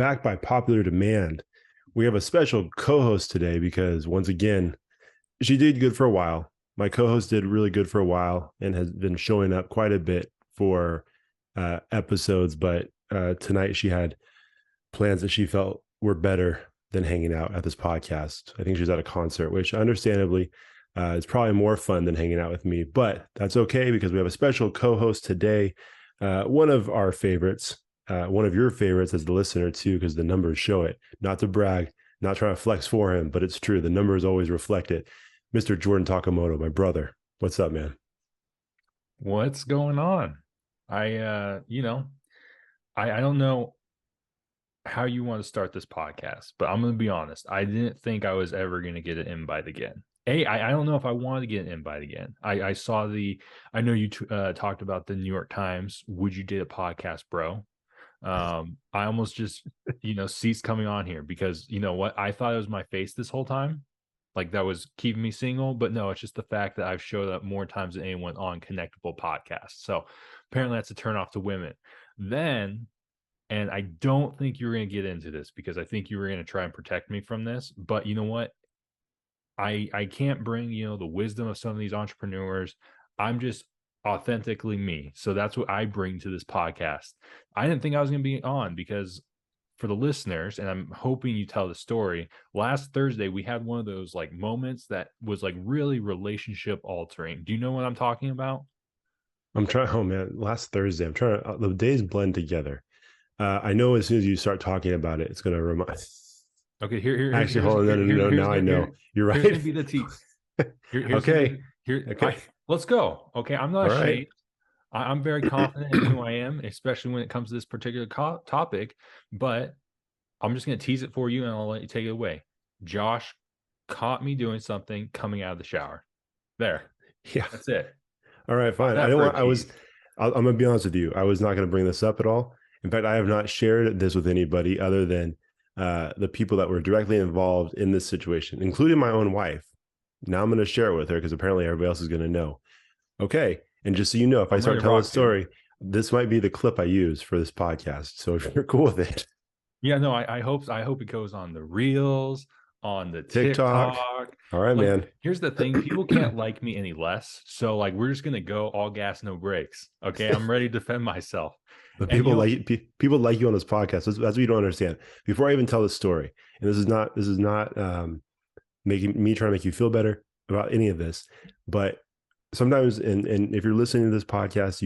back by popular demand. We have a special co-host today because once again, she did good for a while. My co-host did really good for a while and has been showing up quite a bit for episodes. But tonight she had plans that she felt were better than hanging out at this podcast. I think she was at a concert, which understandably is probably more fun than hanging out with me. But that's okay because we have a special co-host today. One of our favorites. One of your favorites as the listener too, because the numbers show it. Not to brag, not trying to flex for him, but it's true. The numbers always reflect it. Mr. Jordan Takimoto, my brother. What's up, man? What's going on? I don't know how you want to start this podcast, but I'm going to be honest. I didn't think I was ever going to get an invite again. I don't know if I wanted to get an invite again. I know you talked about the New York Times. Would you date a podcast, bro? I almost just, ceased coming on here because you know what? I thought it was my face this whole time. Like that was keeping me single, but no, it's just the fact that I've showed up more times than anyone on Connectable podcasts. So apparently that's a turnoff to women. And I don't think you were going to get into this because I think you were going to try and protect me from this. But you know what? I can't bring, the wisdom of some of these entrepreneurs. I'm just authentically me. So that's what I bring to this podcast. I didn't think I was going to be on because for the listeners, and I'm hoping you tell the story, last Thursday, we had one of those like moments that was like really relationship altering. Do you know what I'm talking about? I'm trying. Oh man, last Thursday. I'm trying to. The days blend together. I know as soon as you start talking about it, it's going to remind. Okay, here. Actually, hold on. No. Now I know. You're right. Here's gonna be the tease. Okay. Okay. Let's go. Okay, I'm not ashamed. Right. I'm very confident in who I am, especially when it comes to this particular topic. But I'm just going to tease it for you, and I'll let you take it away. Josh caught me doing something coming out of the shower. There. Yeah. That's it. All right, fine. I'm going to be honest with you. I was not going to bring this up at all. In fact, I have not shared this with anybody other than the people that were directly involved in this situation, including my own wife. Now I'm going to share it with her because apparently everybody else is going to know. Okay. And just so you know, if I start telling a story, this might be the clip I use for this podcast. So if you're cool with it. Yeah, no, I hope it goes on the reels, on the TikTok. All right, man. Here's the thing. People can't like me any less. So we're just going to go all gas, no brakes. Okay. I'm ready to defend myself. But people like you on this podcast. That's what you don't understand. Before I even tell this story, and this is not making me trying to make you feel better about any of this, but sometimes, and if you're listening to this podcast,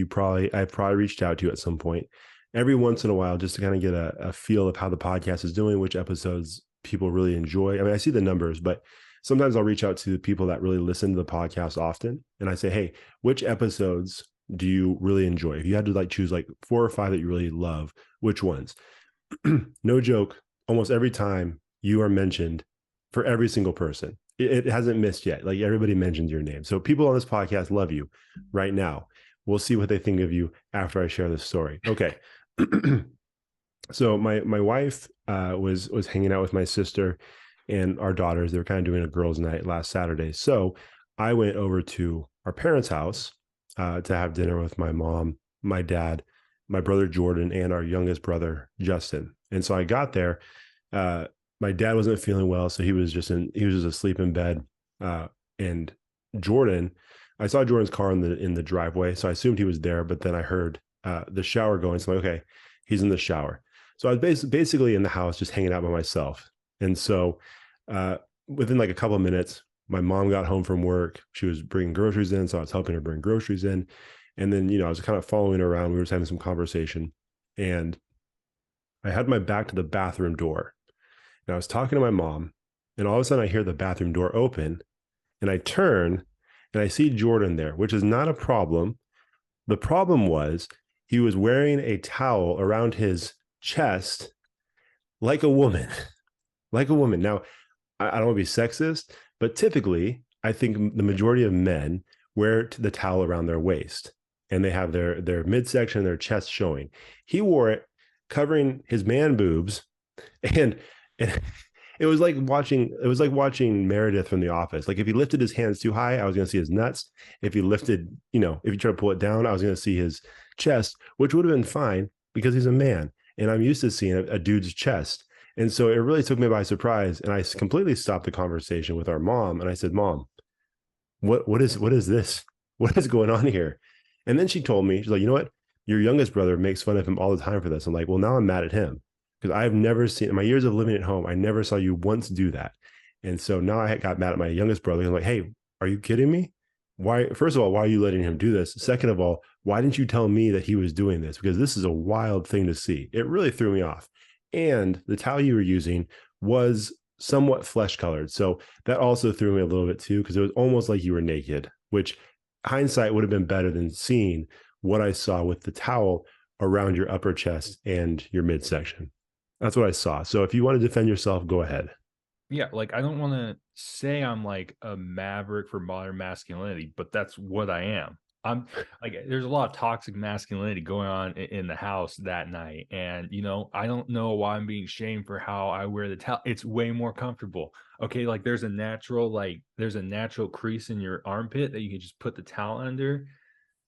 I've probably reached out to you at some point every once in a while just to kind of get a feel of how the podcast is doing, which episodes people really enjoy. I mean, I see the numbers, but sometimes I'll reach out to people that really listen to the podcast often. And I say, hey, which episodes do you really enjoy? If you had to choose 4 or 5 that you really love, which ones? No joke. Almost every time you are mentioned for every single person. It hasn't missed yet. Like everybody mentions your name. So people on this podcast love you right now. We'll see what they think of you after I share this story. Okay. So my wife was hanging out with my sister and our daughters. They were kind of doing a girls' night last Saturday. So I went over to our parents' house to have dinner with my mom, my dad, my brother Jordan, and our youngest brother Justin. And so I got there. My dad wasn't feeling well, so he was just asleep in bed. And Jordan, I saw Jordan's car in the driveway, so I assumed he was there. But then I heard the shower going, so I'm like, okay, he's in the shower. So I was basically in the house, just hanging out by myself. And so within a couple of minutes, my mom got home from work. She was bringing groceries in, so I was helping her bring groceries in. And then I was kind of following her around. We were just having some conversation, and I had my back to the bathroom door. And I was talking to my mom, and all of a sudden I hear the bathroom door open, and I turn and I see Jordan there, which is not a problem. The problem was he was wearing a towel around his chest like a woman, like a woman. Now, I don't want to be sexist, but typically I think the majority of men wear the towel around their waist and they have their midsection, their chest showing. He wore it covering his man boobs, and it was like watching Meredith from The Office. Like if he lifted his hands too high, I was going to see his nuts. If he lifted, if you try to pull it down, I was going to see his chest, which would have been fine because he's a man. and I'm used to seeing a dude's chest. And so it really took me by surprise. And I completely stopped the conversation with our mom. And I said, Mom, what is this? What is going on here? And then she told me, she's like, you know what? Your youngest brother makes fun of him all the time for this. I'm like, well, now I'm mad at him because I've never seen in my years of living at home, I never saw you once do that. And so now I got mad at my youngest brother. I'm like, hey, are you kidding me? Why, first of all, why are you letting him do this? Second of all, why didn't you tell me that he was doing this? Because this is a wild thing to see. It really threw me off. And the towel you were using was somewhat flesh colored. So that also threw me a little bit too, because it was almost like you were naked, which hindsight would have been better than seeing what I saw with the towel around your upper chest and your midsection. That's what I saw. So if you want to defend yourself, go ahead. Yeah, like I don't want to say I'm like a maverick for modern masculinity, but that's what I am. I'm like, there's a lot of toxic masculinity going on in the house that night. And, I don't know why I'm being shamed for how I wear the towel. It's way more comfortable. Okay. Like there's a natural crease in your armpit that you can just put the towel under.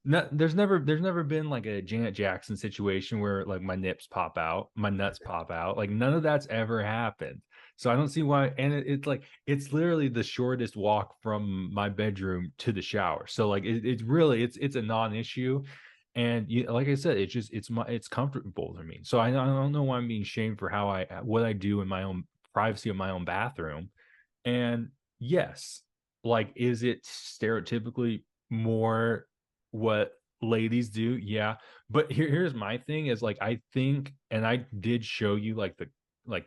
No, there's never been like a Janet Jackson situation where like my nips pop out, my nuts pop out. Like none of that's ever happened. So I don't see why. And it's like it's literally the shortest walk from my bedroom to the shower. So like it's really it's a non-issue. And like I said, it's comfortable to me. So I don't know why I'm being shamed for how I what I do in my own privacy of my own bathroom. And yes, like, is it stereotypically more what ladies do? Yeah. But here's my thing is like I think, and I did show you like the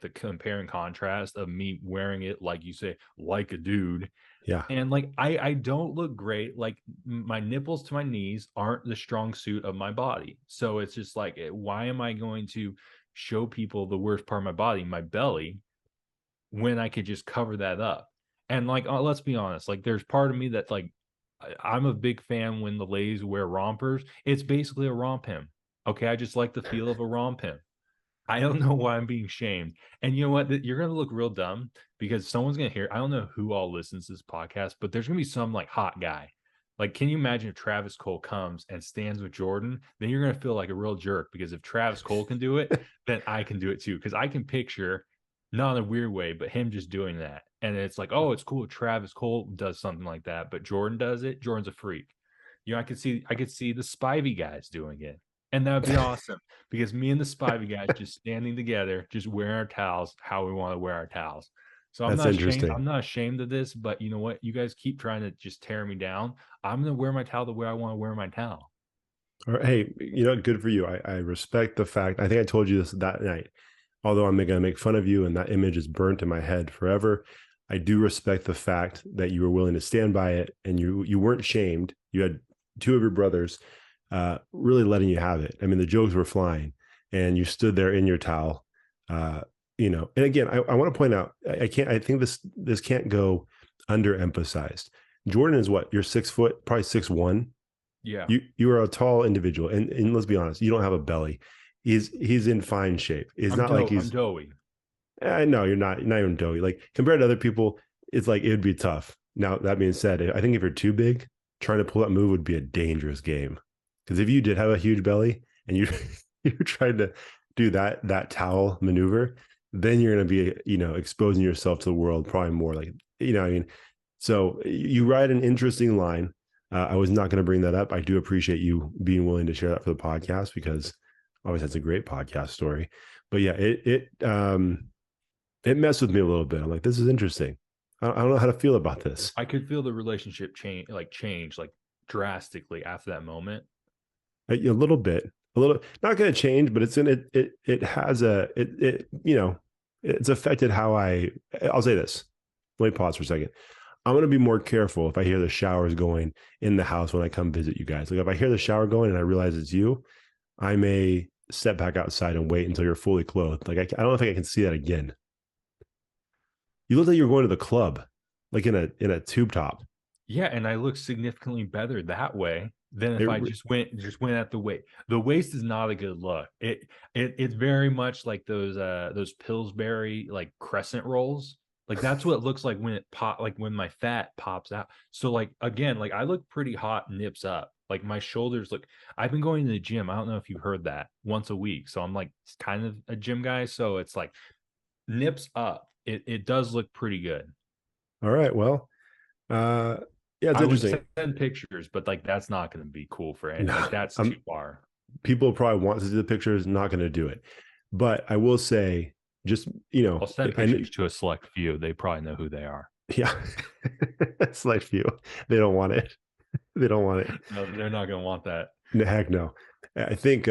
compare and contrast of me wearing it, like you say, like a dude. Yeah, And like I don't look great. Like my nipples to my knees aren't the strong suit of my body. So it's just like why am I going to show people the worst part of my body, my belly, when I could just cover that up. And like, let's be honest, like there's part of me that like I'm a big fan when the ladies wear rompers. It's basically a romp him. Okay, I just like the feel of a romp him. I don't know why I'm being shamed. And you know what? You're gonna look real dumb because someone's gonna hear. I don't know who all listens to this podcast, but there's gonna be some like hot guy. Like, can you imagine if Travis Cole comes and stands with Jordan? Then you're gonna feel like a real jerk because if Travis Cole can do it, then I can do it too. Because I can picture, not in a weird way, but him just doing that. And it's like, oh, it's cool. Travis Cole does something like that, but Jordan does it. Jordan's a freak. I could see the Spivey guys doing it. And that would be awesome because me and the Spivey guys just standing together, just wearing our towels how we want to wear our towels. So I'm that's not ashamed. I'm interesting. not ashamed of this, but you know what? You guys keep trying to just tear me down. I'm gonna wear my towel the way I want to wear my towel. Or hey, good for you. I respect the fact. I think I told you this that night. Although I'm going to make fun of you and that image is burnt in my head forever, I do respect the fact that you were willing to stand by it and you weren't shamed. You had two of your brothers really letting you have it. I mean, the jokes were flying, and you stood there in your towel. And again, I want to point out, I can't. I think this can't go underemphasized. Jordan is what? You're 6 foot, probably 6'1". Yeah, You are a tall individual, and let's be honest, you don't have a belly. He's in fine shape. It's not like I'm he's. doughy. I know you're not even doughy. Like compared to other people, it's like it would be tough. Now that being said, I think if you're too big, trying to pull that move would be a dangerous game. Because if you did have a huge belly and you you're trying to do that towel maneuver, then you're going to be exposing yourself to the world probably more. Like I mean, so you ride an interesting line. I was not going to bring that up. I do appreciate you being willing to share that for the podcast because always that's a great podcast story. But yeah, it messed with me a little bit. I'm like, this is interesting. I don't know how to feel about this. I could feel the relationship change like drastically after that moment. A little bit, a little, not going to change, but it's in it. It has it's affected how I'll say this. Let me pause for a second. I'm going to be more careful if I hear the showers going in the house when I come visit you guys. Like if I hear the shower going and I realize it's you, I may step back outside and wait until you're fully clothed. Like I don't think I can see that again. You look like you're going to the club, like in a tube top. Yeah, and I look significantly better that way than if It, I just went at the waist. The waist is not a good look. It's very much like those Pillsbury like crescent rolls. Like that's what it looks like when it pop, like when my fat pops out. So like again, like I look pretty hot, nips up. Like my shoulders look. I've been going to the gym. I don't know if you've heard that, once a week. So I'm like kind of a gym guy. So it's like nips up. It does look pretty good. All right. Well, uh, yeah, it's I would interesting. send pictures, but like that's not going to be cool for any. No, Like that's too far. people probably want to see the pictures, not going to do it. But I will say, just, I'll send and pictures to a select few. They probably know who they are. yeah, it's like few. They don't want it. They don't want it. No, they're not going to want that. No, heck no. I think,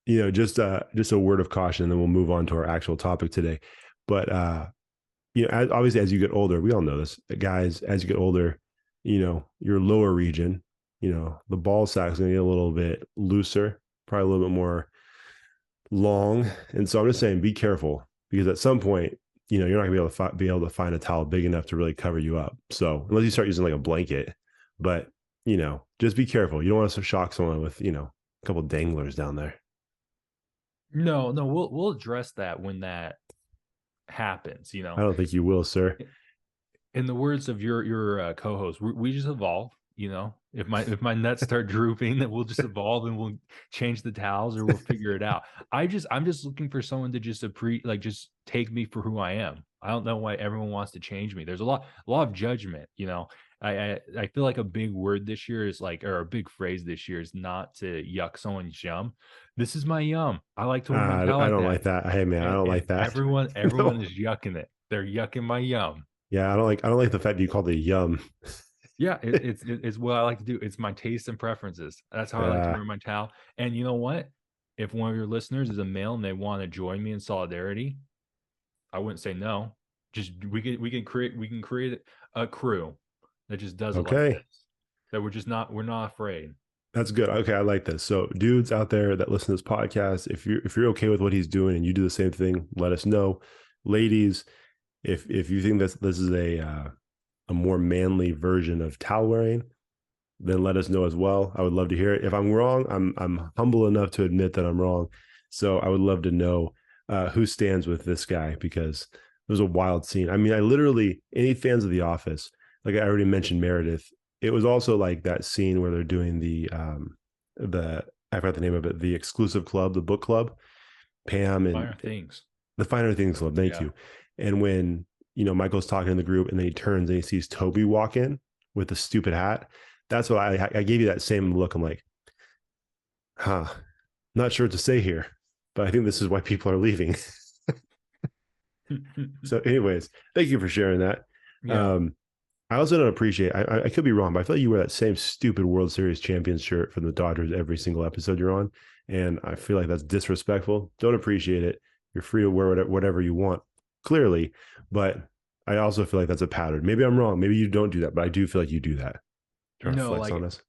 just a word of caution, and then we'll move on to our actual topic today. But obviously, as you get older, we all know this, guys. As you get older, your lower region, the ball sack is going to get a little bit looser, probably a little bit more long. And so I'm just saying, be careful, because at some point, you're not gonna be able to find a towel big enough to really cover you up. So unless you start using like a blanket, but just be careful. You don't want to shock someone with a couple danglers down there. No, no, we'll address that when that happens. I don't think you will, sir. In the words of your co-host, we just evolve. If my nuts start drooping, then we'll just evolve and we'll change the towels or we'll figure it out. I'm just looking for someone to just just take me for who I am. I don't know why everyone wants to change me. There's a lot of judgment. I feel like a big word this year is like, or a big phrase this year is not to yuck someone's yum. This is my yum. I like to wear my towel I like don't that, like that. Hey man, I don't and like that. everyone No. is yucking it. They're yucking my yum. Yeah, I don't like the fact that you called it yum. Yeah, it's what I like to do. It's my tastes and preferences. That's how I like to Yeah. wear my towel. And you know what? If one of your listeners is a male and they want to join me in solidarity, I wouldn't say no. Just we can create a crew that just does it like Okay. this. That we're not afraid. That's good. Okay, I like this. So, dudes out there that listen to this podcast, if you're okay with what he's doing and you do the same thing, let us know. Ladies, if you think this is a more manly version of towel wearing, then let us know as well. I would love to hear it. If I'm wrong, I'm humble enough to admit that I'm wrong. So I would love to know who stands with this guy, because it was a wild scene. I mean, I literally, any fans of The Office, like I already mentioned Meredith, it was also like that scene where they're doing the I forgot the name of it, the exclusive club, the book club, Pam and Finer things. the Finer Things Club. Thank Yeah. you. And when Michael's talking in the group, and then he turns and he sees Toby walk in with the stupid hat. That's what I gave you that same look. I'm like, huh, not sure what to say here, but I think this is why people are leaving. So, anyways, thank you for sharing that. Yeah. Um, I also don't appreciate. I could be wrong, but I feel like you wear that same stupid World Series champion shirt from the Dodgers every single episode you're on, and I feel like that's disrespectful. Don't appreciate it. You're free to wear whatever you want, clearly, but I also feel like that's a pattern. Maybe I'm wrong. Maybe you don't do that, but I do feel like you do that. Trying to No, flex on us.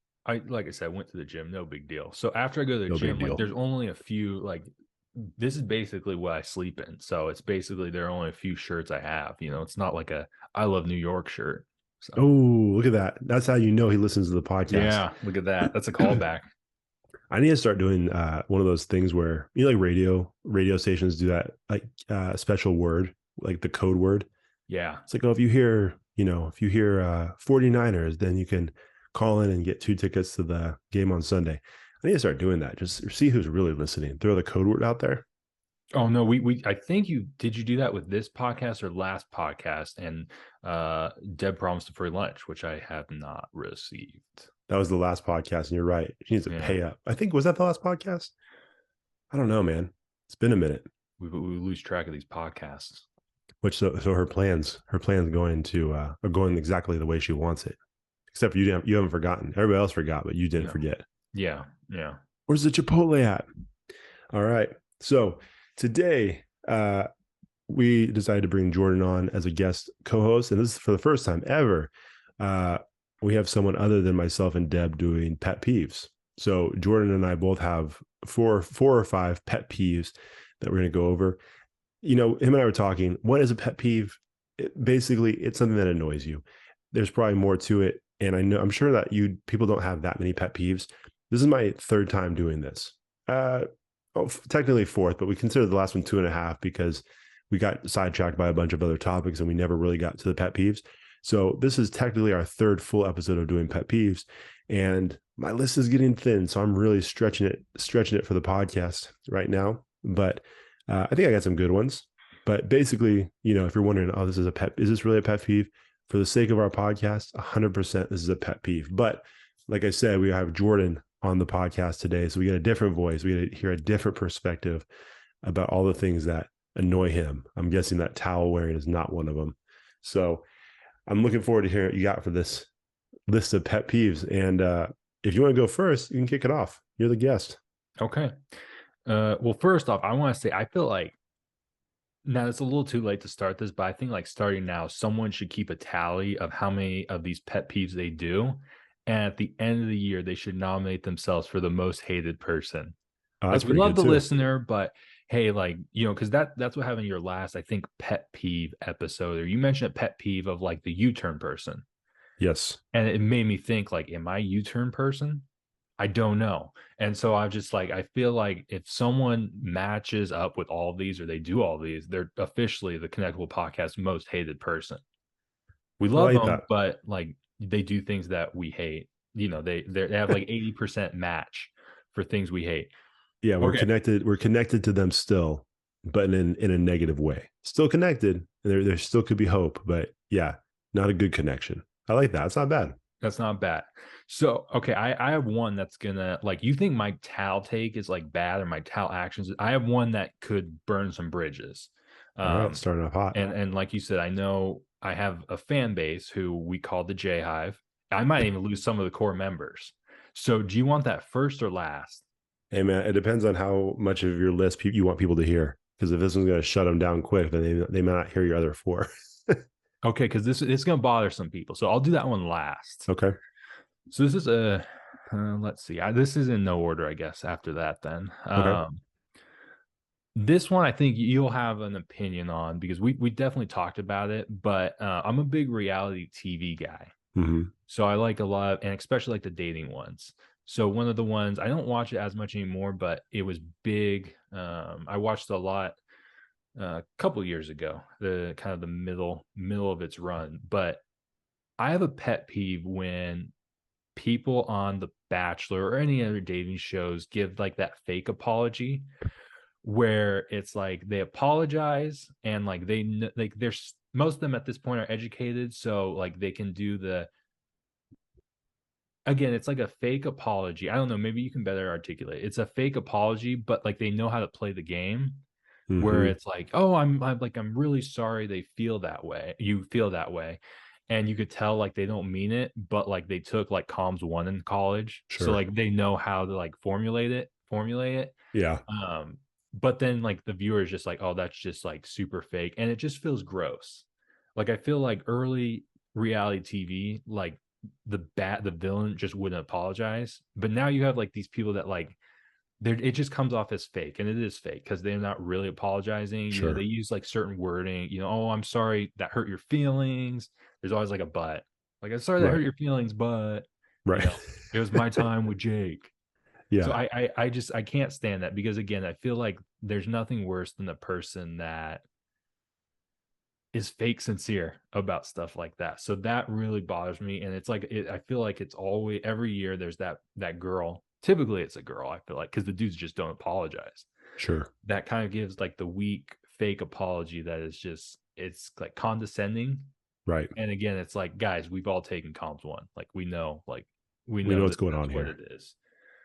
like I said, I went to the gym, no big deal. So after I go to the No big gym, like deal. there's only a few, like this is basically what I sleep in. So it's basically there are only a few shirts I have. It's not like a I love New York shirt. Oh, So look at that. That's how you know he listens to the podcast. yeah, look at that. That's a callback. I need to start doing one of those things where like radio stations do that, like special word, like the code word. Yeah. It's like, oh, if you hear 49ers, then you can call in and get 2 tickets to the game on Sunday. I need to start doing that. Just see who's really listening. Throw the code word out there. Oh no, we I think you do that with this podcast or last podcast, and Deb promised a free lunch, which I have not received. That was the last podcast, and you're right. She needs to Yeah. pay up. I think, was that the last podcast? I don't know, man. It's been a minute. We lose track of these podcasts. Which so her plans are going exactly the way she wants it. Except for you haven't forgotten. Everybody else forgot, but you didn't No. forget. Yeah. Yeah. Where's the Chipotle at? All right. So today we decided to bring Jordan on as a guest co-host, and this is for the first time ever. We have someone other than myself and Deb doing pet peeves. So Jordan and I both have four or five pet peeves that we're going to go over. Him and I were talking. What is a pet peeve? Basically, it's something that annoys you. There's probably more to it, and I'm sure that people don't have that many pet peeves. This is my third time doing this. Technically fourth, but we consider the last one 2.5 because we got sidetracked by a bunch of other topics and we never really got to the pet peeves. So this is technically our third full episode of doing pet peeves, and my list is getting thin. So I'm really stretching it for the podcast right now. But I think I got some good ones. But basically, if you're wondering, oh, is this really a pet peeve? For the sake of our podcast, 100% this is a pet peeve. But like I said, we have Jordan on the podcast today. So we get a different voice. We get to hear a different perspective about all the things that annoy him. I'm guessing that towel wearing is not one of them. So I'm looking forward to hearing what you got for this list of pet peeves. And if you want to go first, you can kick it off. You're the guest. Okay. Well, first off, I want to say I feel like now it's a little too late to start this, but I think like starting now, someone should keep a tally of how many of these pet peeves they do. And at the end of the year, they should nominate themselves for the most hated person. That's Like we pretty love good the too. listener, but hey, like, because that's what happened in your last, I think, pet peeve episode, or you mentioned a pet peeve of like the U-turn person. Yes. And it made me think, like, am I a U-turn person? I don't know. And so I just like, I feel like if someone matches up with all of these or they do all of these, they're officially the Connectable podcast most hated person. We I love like them, that. but like they do things that we hate. They have like 80% match for things we hate. Yeah, we're Okay. connected. We're connected to them still, but in a negative way. Still connected. There still could be hope, but yeah, not a good connection. I like that. It's not bad. That's not bad. So, okay, I have one that's gonna like you think my Tal take is like bad or my Tal actions. I have one that could burn some bridges. All right, Um, starting off hot. and like you said, I know I have a fan base who we call the J Hive. I might even lose some of the core members. So, do you want that first or last? Hey man, it depends on how much of your list you want people to hear. Because if this one's going to shut them down quick, then they may not hear your other four. Okay, because this it's gonna bother some people. So I'll do that one last. Okay. So this is a let's see. This is in no order, I guess. After that, then. Okay. This one I think you'll have an opinion on because we definitely talked about it, but I'm a big reality TV guy. Mm-hmm. So I like a lot of, and especially like the dating ones. So one of the ones I don't watch it as much anymore, but it was big. I watched a lot a couple years ago, the kind of the middle of its run. But I have a pet peeve when people on The Bachelor or any other dating shows give like that fake apology where it's like they apologize and like like there's most of them at this point are educated, so like they can do the again, it's like a fake apology. I don't know, maybe you can better articulate. It's a fake apology, but like they know how to play the game where Mm-hmm. it's like, oh, I'm really sorry they feel that way. You feel that way. And you could tell like they don't mean it, but like they took like comms one in college. So Sure. like they know how to like formulate it. Yeah. Um, but then like the viewer is just like, oh, that's just like super fake. And it just feels gross. Like I feel like early reality TV, like the villain just wouldn't apologize. But now you have like these people that like it just comes off as fake, and it is fake because they're not really apologizing. They Sure. use like certain wording, oh, I'm sorry that hurt your feelings. There's always like a but. Like, I'm sorry that hurt Right. your feelings, but you Right. know, it was my time with Jake. So Yeah. I can't stand that because again, I feel like there's nothing worse than the person that is fake sincere about stuff like that. So that really bothers me. And it's like I feel like it's always every year there's that girl. Typically it's a girl, I feel like, because the dudes just don't apologize. Sure. That kind of gives like the weak fake apology that is just it's like condescending. Right. And again, it's like, guys, we've all taken comms one. Like we We know know what's that going that's on what here. it is.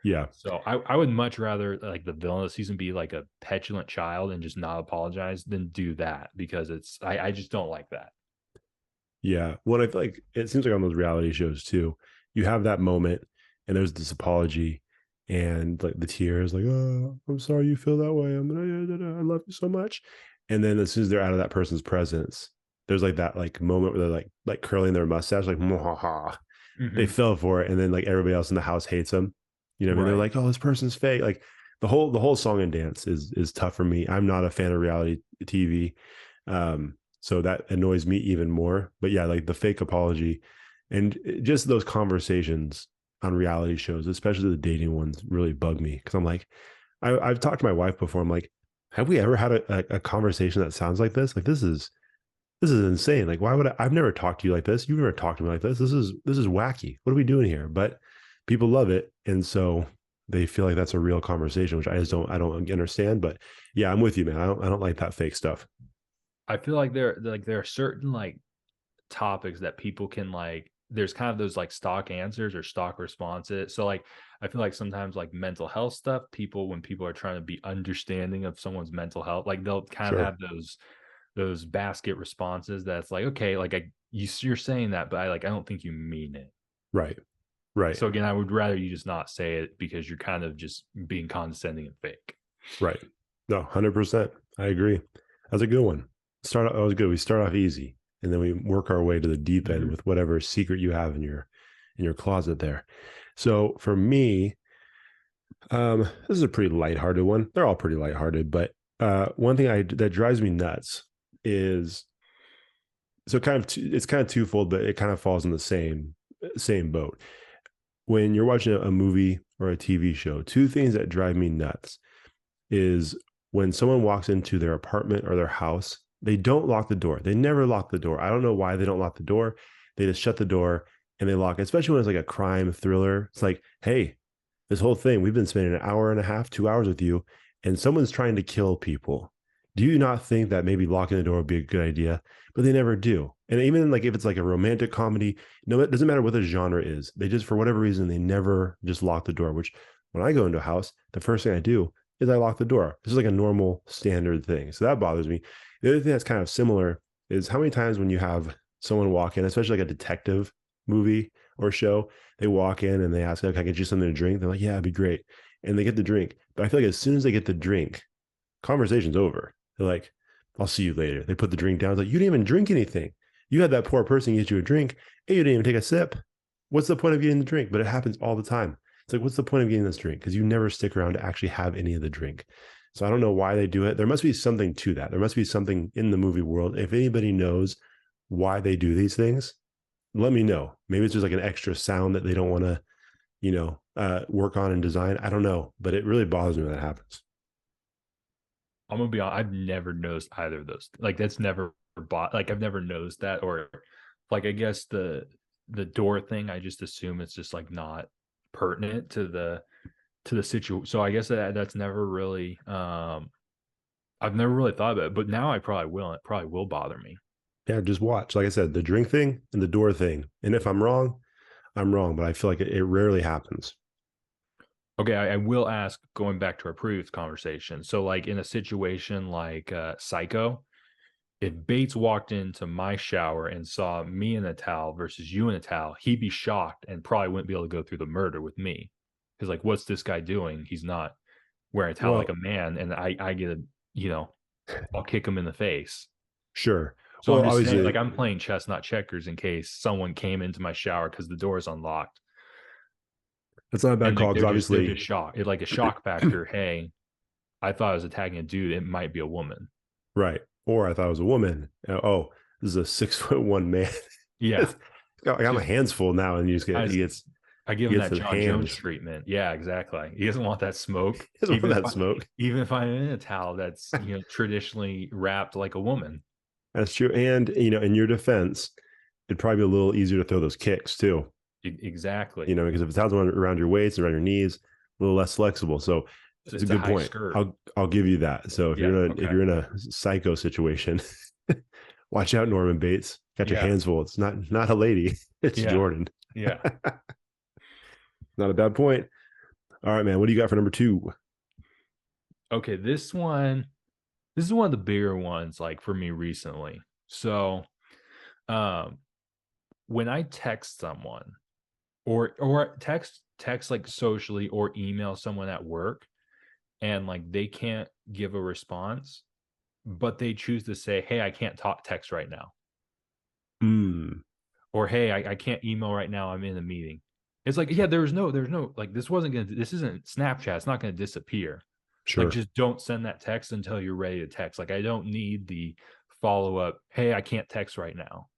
Yeah. So I would much rather like the villain of the season be like a petulant child and just not apologize than do that because I just don't like that. Yeah. Well, I feel like it seems like on those reality shows too, you have that moment and there's this apology and like the tears, like, oh, I'm sorry you feel that way. I love you so much. And then as soon as they're out of that person's presence, there's like that like moment where they're like curling their mustache, like, "Mwahaha." They Hmm. fell for it. And then like everybody else in the house hates them. You know what I mean? They're Right. like, oh, this person's fake. Like the whole song and dance is tough for me. I'm not a fan of reality TV. So that annoys me even more. But yeah, like the fake apology and just those conversations on reality shows, especially the dating ones, really bug me because I'm like, I've talked to my wife before. I'm like, have we ever had a conversation that sounds like this? Like this is insane. Like, why would I've never talked to you like this. You've never talked to me like this. This is wacky. What are we doing here? But people love it. And so they feel like that's a real conversation, which I don't understand. But yeah, I'm with you, man. I don't like that fake stuff. I feel like there are certain like topics that people can like there's kind of those like stock answers or stock responses. So like I feel like sometimes like mental health stuff, people when people are trying to be understanding of someone's mental health, like they'll kind of Sure. have those basket responses that's like, okay, like you're saying that, but I don't think you mean it. Right. Right. So again, I would rather you just not say it because you're kind of just being condescending and fake. Right. No, 100%. I agree. That's a good one. That was good. We start off easy and then we work our way to the deep end Mhm. with whatever secret you have in your closet there. So for me, this is a pretty lighthearted one. They're all pretty lighthearted, but one thing that drives me nuts is so it's kind of twofold, but it kind of falls in the same boat. When you're watching a movie or a TV show, two things that drive me nuts is when someone walks into their apartment or their house, they don't lock the door. They never lock the door. I don't know why they don't lock the door. They just shut the door and they lock it, especially when it's like a crime thriller. It's like, hey, this whole thing, we've been spending an hour and a half, 2 hours with you, and someone's trying to kill people. Do you not think that maybe locking the door would be a good idea? But they never do. And even like if it's like a romantic comedy, no, it doesn't matter what the genre is. They just, for whatever reason, they never just lock the door, which when I go into a house, the first thing I do is I lock the door. This is like a normal standard thing. So that bothers me. The other thing that's kind of similar is how many times when you have someone walk in, especially like a detective movie or show, they walk in and they ask, like, can I get you something to drink? They're like, yeah, it'd be great. And they get the drink. But I feel like as soon as they get the drink, conversation's over. They're like, I'll see you later. They put the drink down. It's like, you didn't even drink anything. You had that poor person get you a drink and you didn't even take a sip. What's the point of getting the drink? But it happens all the time. It's like, what's the point of getting this drink? Because you never stick around to actually have any of the drink. So I don't know why they do it. There must be something to that. There must be something in the movie world. If anybody knows why they do these things, let me know. Maybe it's just like an extra sound that they don't want to, work on and design. I don't know, but it really bothers me when that happens. I'm gonna be honest, I've never noticed either of those. Like that's never bought. Like I've never noticed that, or like I guess the door thing. I just assume it's just like not pertinent to the situation. So I guess that's never really. I've never really thought about it, but now I probably will. It probably will bother me. Yeah, just watch. Like I said, the drink thing and the door thing. And if I'm wrong, I'm wrong, but I feel like it rarely happens. Okay, I will ask. Going back to our previous conversation, so like in a situation like Psycho, if Bates walked into my shower and saw me in a towel versus you in a towel, he'd be shocked and probably wouldn't be able to go through the murder with me. Because like, what's this guy doing? He's not wearing a towel like a Well, man, and I get a you know I'll kick him in the face. sure. So Well, I'm just saying, like obviously, I'm playing chess, not checkers, in case someone came into my shower because the door is unlocked, that's not a bad and like call because they're obviously, just shocked. It like a shock factor. Hey, I thought I was attacking a dude. It might be a woman. right. Or I thought it was a woman. Oh, this is a 6'1" man. Yeah, I got my just hands full now, and you just I get just I give he him gets that the John Jones hands. treatment. Yeah, exactly. He doesn't want that smoke. He doesn't want that smoke. Even if I'm in a towel that's traditionally wrapped like a woman. That's true. And in your defense, it'd probably be a little easier to throw those kicks too. Exactly. Because if it's housed around your waist and around your knees, a little less flexible. So it's a It's a good high point. skirt. I'll give you that. So Yeah. if Okay. you're in a psycho situation, watch out, Norman Bates. Got your Yeah. hands full. It's not a lady. It's Yeah. Jordan. Yeah. Not a bad point. All right, man. What do you got for number two? Okay. This is one of the bigger ones, like for me recently. So, um, when I text someone or text like socially or email someone at work and like they can't give a response, but they choose to say, "Hey, I can't talk text right now," Mm, or "Hey, I can't email right now. I'm in a meeting." It's like, yeah, there's no like this isn't Snapchat. It's not gonna disappear. Like, sure. just don't send that text until you're ready to text. Like, I don't need the follow up. Hey, I can't text right now.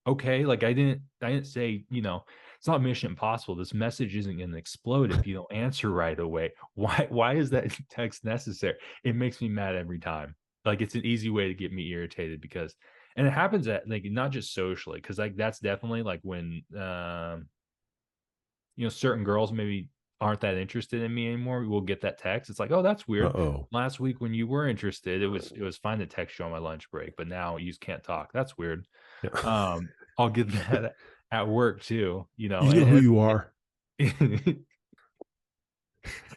Okay, like I didn't say. it's not Mission Impossible. This message isn't going to explode if you don't answer right away. Why is that text necessary? It makes me mad every time. Like it's an easy way to get me irritated because and it happens at like not just socially because like that's definitely like when certain girls maybe aren't that interested in me anymore. We'll get that text. It's like, oh, that's weird. Uh-oh. Last week when you were interested, it was fine to text you on my lunch break, but now you just can't talk. That's weird. Yeah. I'll get that at work too, You know who you are. and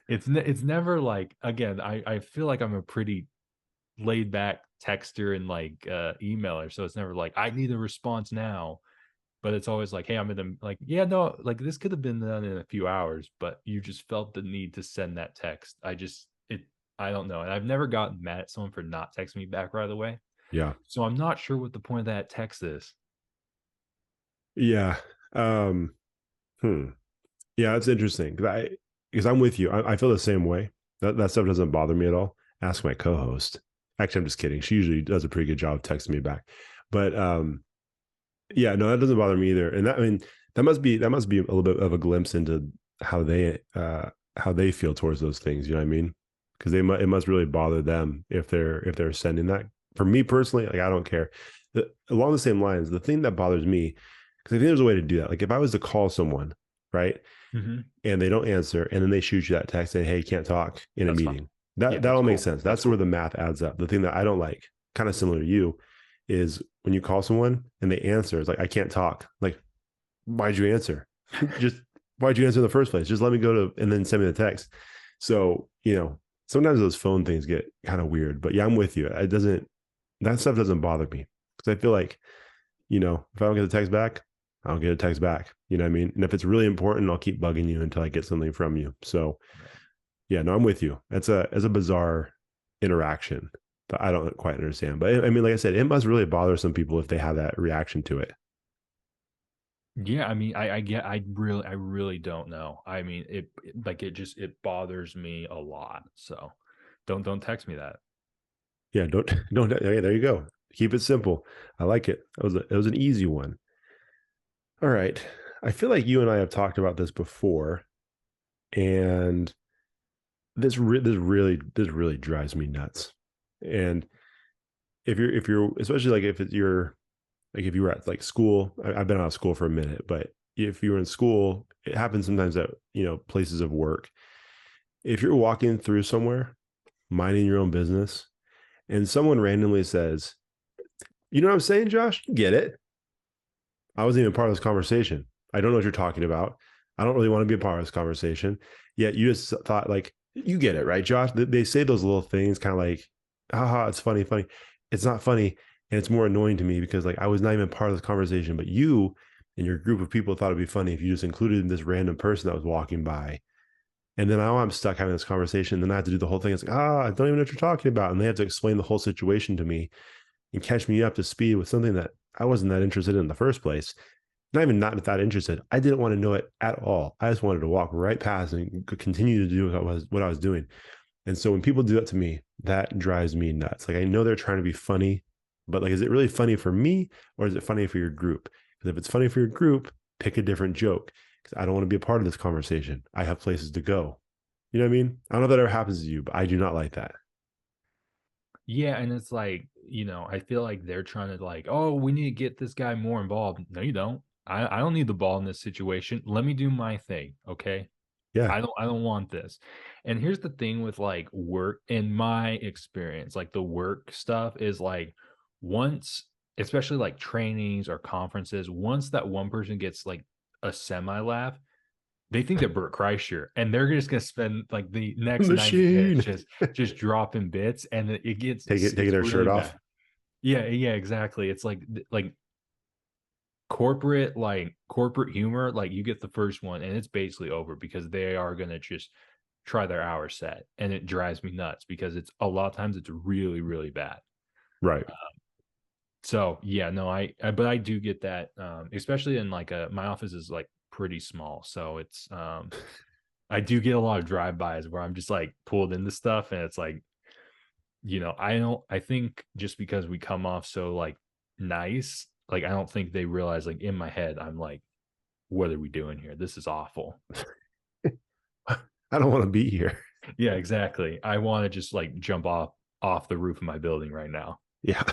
it's never like again, I feel like I'm a pretty laid back texter and like emailer, so it's never like I need a response now. But it's always like, hey, I'm in the like, yeah, no, like this could have been done in a few hours, but you just felt the need to send that text. I don't know. And I've never gotten mad at someone for not texting me back right away. Yeah. So I'm not sure what the point of that text is. Yeah. Um, hmm. Yeah, it's interesting because I'm with you. I feel the same way. That stuff doesn't bother me at all. Ask my co-host. Actually, I'm just kidding. She usually does a pretty good job of texting me back. But yeah, no, that doesn't bother me either. And that I mean, that must be a little bit of a glimpse into how they feel towards those things. You know what I mean? Because it must really bother them if they're sending that. For me personally, like I don't care. Along the same lines, the thing that bothers me, because I think there's a way to do that. Like if I was to call someone, right, Hmm. and they don't answer, and then they shoot you that text saying, "Hey, you can't talk in a That's fine. meeting." Yeah, That that's all makes cool. sense. That's That's where cool. the math adds up. The thing that I don't like, kind of similar to you, is when you call someone and they answer, it's like I can't talk. Like, why'd you answer? Just why'd you answer in the first place? Just let me go to and then send me the text. So sometimes those phone things get kind of weird. But yeah, I'm with you. It doesn't that stuff doesn't bother me because I feel like if I don't get a text back, I don't get a text back. You know what I mean? And if it's really important, I'll keep bugging you until I get something from you. So Right. yeah, no, I'm with you. It's a bizarre interaction that I don't quite understand. But I mean, like I said, it must really bother some people if they have that reaction to it. Yeah, I mean, I really don't know. I mean, like it bothers me a lot. So don't text me that. Yeah, don't. Yeah, there you go. Keep it simple. I like it. It was an easy one. All right. I feel like you and I have talked about this before, and this really drives me nuts. And if you're especially like if it's your like if you were at like school, I've been out of school for a minute, but if you were in school, it happens sometimes at places of work. If you're walking through somewhere, minding your own business, and someone randomly says, "You know what I'm saying, Josh? You get it. I wasn't even part of this conversation. I don't know what you're talking about. I don't really want to be a part of this conversation." Yet you just thought like, you get it, right, Josh? They say those little things kind of like, haha, it's funny, funny. It's not funny. And it's more annoying to me because like I was not even part of this conversation, but you and your group of people thought it'd be funny if you just included this random person that was walking by. And then now I'm stuck having this conversation. Then I have to do the whole thing. It's like, I don't even know what you're talking about. And they have to explain the whole situation to me and catch me up to speed with something that I wasn't that interested in the first place. Not that interested. I didn't want to know it at all. I just wanted to walk right past and continue to do what I was doing. And so when people do that to me, that drives me nuts. Like I know they're trying to be funny, but like, is it really funny for me or is it funny for your group? Because if it's funny for your group, pick a different joke. Because I don't want to be a part of this conversation. I have places to go. You know what I mean? I don't know if that ever happens to you, but I do not like that. Yeah, and it's like, I feel like they're trying to like, oh, we need to get this guy more involved. No, you don't. I don't need the ball in this situation. Let me do my thing. Okay. Yeah. I don't want this. And here's the thing with like work, in my experience, like the work stuff is like once, especially like trainings or conferences, once that one person gets like a semi laugh, they think that Bert Kreischer, and they're just gonna spend like the next 90 minutes Machine. just dropping bits, and it gets Taking it's their shirt really off. bad. Yeah, yeah, exactly. It's like corporate humor, like you get the first one and it's basically over because they are gonna just try their hour set, and it drives me nuts because it's a lot of times it's really, really bad. Right. So yeah, no, but I do get that, especially in like my office is like pretty small, so it's I do get a lot of drive-bys where I'm just like pulled into stuff and it's like, I think just because we come off so like nice, like I don't think they realize like in my head I'm like what are we doing here? This is awful. I don't want to be here. Yeah, exactly. I want to just like jump off the roof of my building right now. Yeah.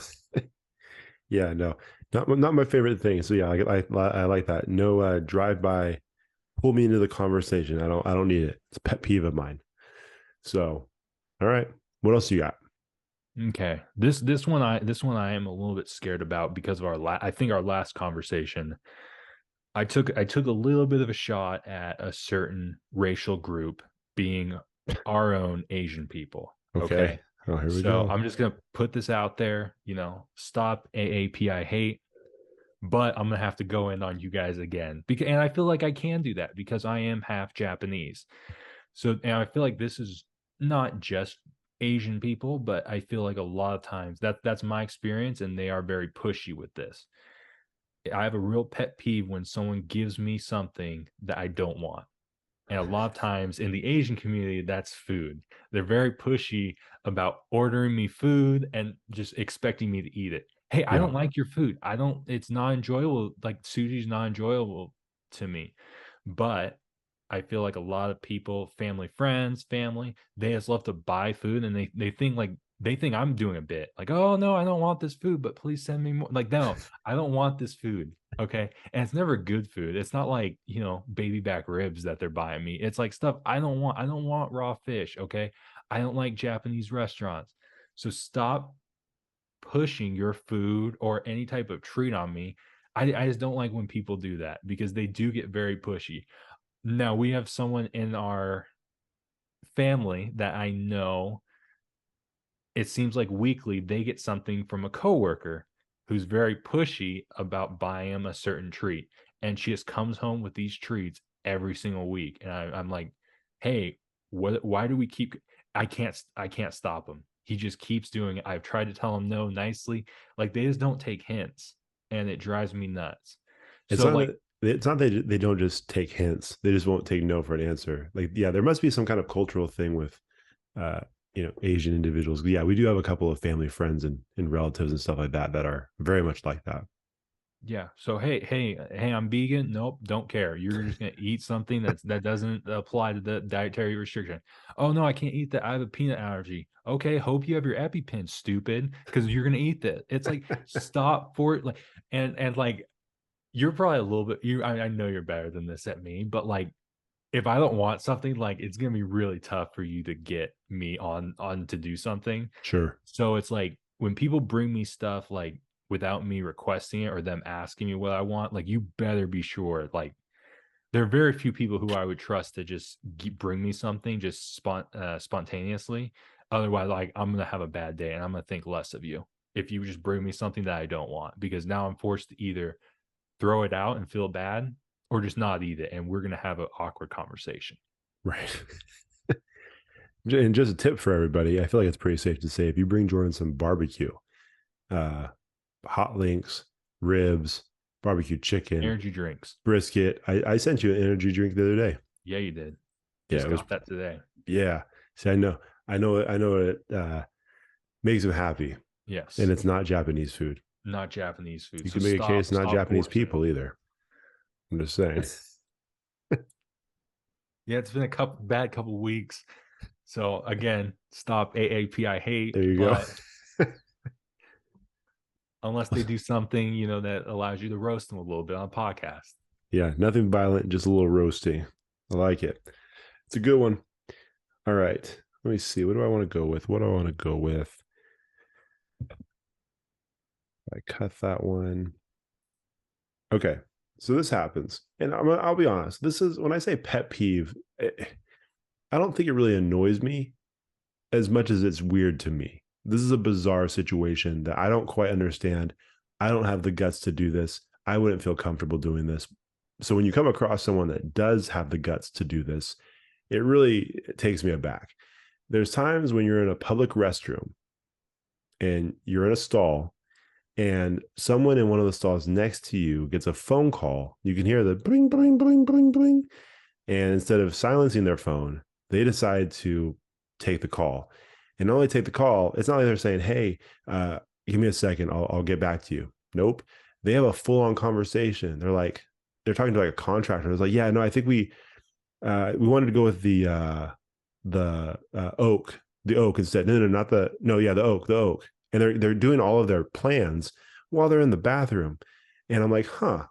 Yeah, no, not my favorite thing. So yeah, I like that. No drive by, pull me into the conversation. I don't need it. It's a pet peeve of mine. So, all right, what else you got? Okay. This one I am a little bit scared about because of I think our last conversation I took a little bit of a shot at a certain racial group being our own Asian people. Okay. Okay. Oh, here we So go. I'm just gonna put this out there, stop AAPI hate, but I'm gonna have to go in on you guys again. Because and I feel like I can do that because I am half Japanese. So and I feel like this is not just Asian people, but I feel like a lot of times that's my experience, and they are very pushy with this. I have a real pet peeve when someone gives me something that I don't want. And a lot of times in the Asian community, that's food. They're very pushy about ordering me food and just expecting me to eat it. Hey, I Yeah. don't like your food. It's not enjoyable. Like sushi's not enjoyable to me. But I feel like a lot of people, family, friends, family, they just love to buy food and they think I'm doing a bit. Like, oh no, I don't want this food, but please send me more. Like, no, I don't want this food. Okay. And it's never good food. It's not like, baby back ribs that they're buying me. It's like stuff I don't want. I don't want raw fish. Okay. I don't like Japanese restaurants. So stop pushing your food or any type of treat on me. I just don't like when people do that because they do get very pushy. Now we have someone in our family that I know it seems like weekly they get something from a coworker who's very pushy about buying them a certain treat. And she just comes home with these treats every single week. And I'm like, hey, why do we keep I can't stop him. He just keeps doing it. I've tried to tell him no nicely. Like they just don't take hints. And it drives me nuts. It's So not like that they don't just take hints. They just won't take no for an answer. Like, yeah, there must be some kind of cultural thing with uh, Asian individuals. Yeah, we do have a couple of family friends and relatives and stuff like that that are very much like that. yeah. So hey, I'm vegan. Nope, don't care. You're just gonna eat something that doesn't apply to the dietary restriction. Oh no, I can't eat that. I have a peanut allergy. Okay, hope you have your EpiPen, stupid, because you're gonna eat that. It's like stop for it, like and like you're probably a little bit. I know you're better than this at me, but like if I don't want something, like it's gonna be really tough for you to get me on to do something. Sure. So it's like when people bring me stuff like without me requesting it or them asking me what I want, like you better be sure. Like there are very few people who I would trust to just bring me something just spontaneously. Otherwise, like I'm gonna have a bad day and I'm gonna think less of you if you just bring me something that I don't want because now I'm forced to either throw it out and feel bad or just not eat it, and we're gonna have an awkward conversation. Right. And just a tip for everybody, I feel like it's pretty safe to say if you bring Jordan some barbecue, uh, hot links, ribs, barbecue chicken, Energy drinks. brisket. I sent you an energy drink the other day. Yeah, you did. Yeah, Just it was. got that today. Yeah. See, I know it makes him happy, and Yes. it's not Japanese food. Not Japanese food. You So can make a case not stop Japanese forcing it. people either. I'm just saying. Yeah, it's been a couple weeks. So again, stop AAPI hate, There you go. but unless they do something, that allows you to roast them a little bit on a podcast. Yeah, nothing violent, just a little roasty. I like it. It's a good one. All right. Let me see. What do I want to go with? What do I want to go with? I cut that one. Okay. So this happens. And I'll be honest. This is when I say pet peeve, I don't think it really annoys me as much as it's weird to me. This is a bizarre situation that I don't quite understand. I don't have the guts to do this. I wouldn't feel comfortable doing this. So when you come across someone that does have the guts to do this, it takes me aback. There's times when you're in a public restroom and you're in a stall and someone in one of the stalls next to you gets a phone call. You can hear the bling, bling, bling, bling, bling. And instead of silencing their phone, they decide to take the call. And not only take the call, it's not like they're saying, hey, give me a second, I'll get back to you. Nope. They have a full on conversation. They're like, they're talking to like a contractor. I was like, yeah, no, I think we wanted to go with the oak, the oak instead. No, no, not the no, yeah, the oak. And they're doing all of their plans while they're in the bathroom, and I'm like, huh,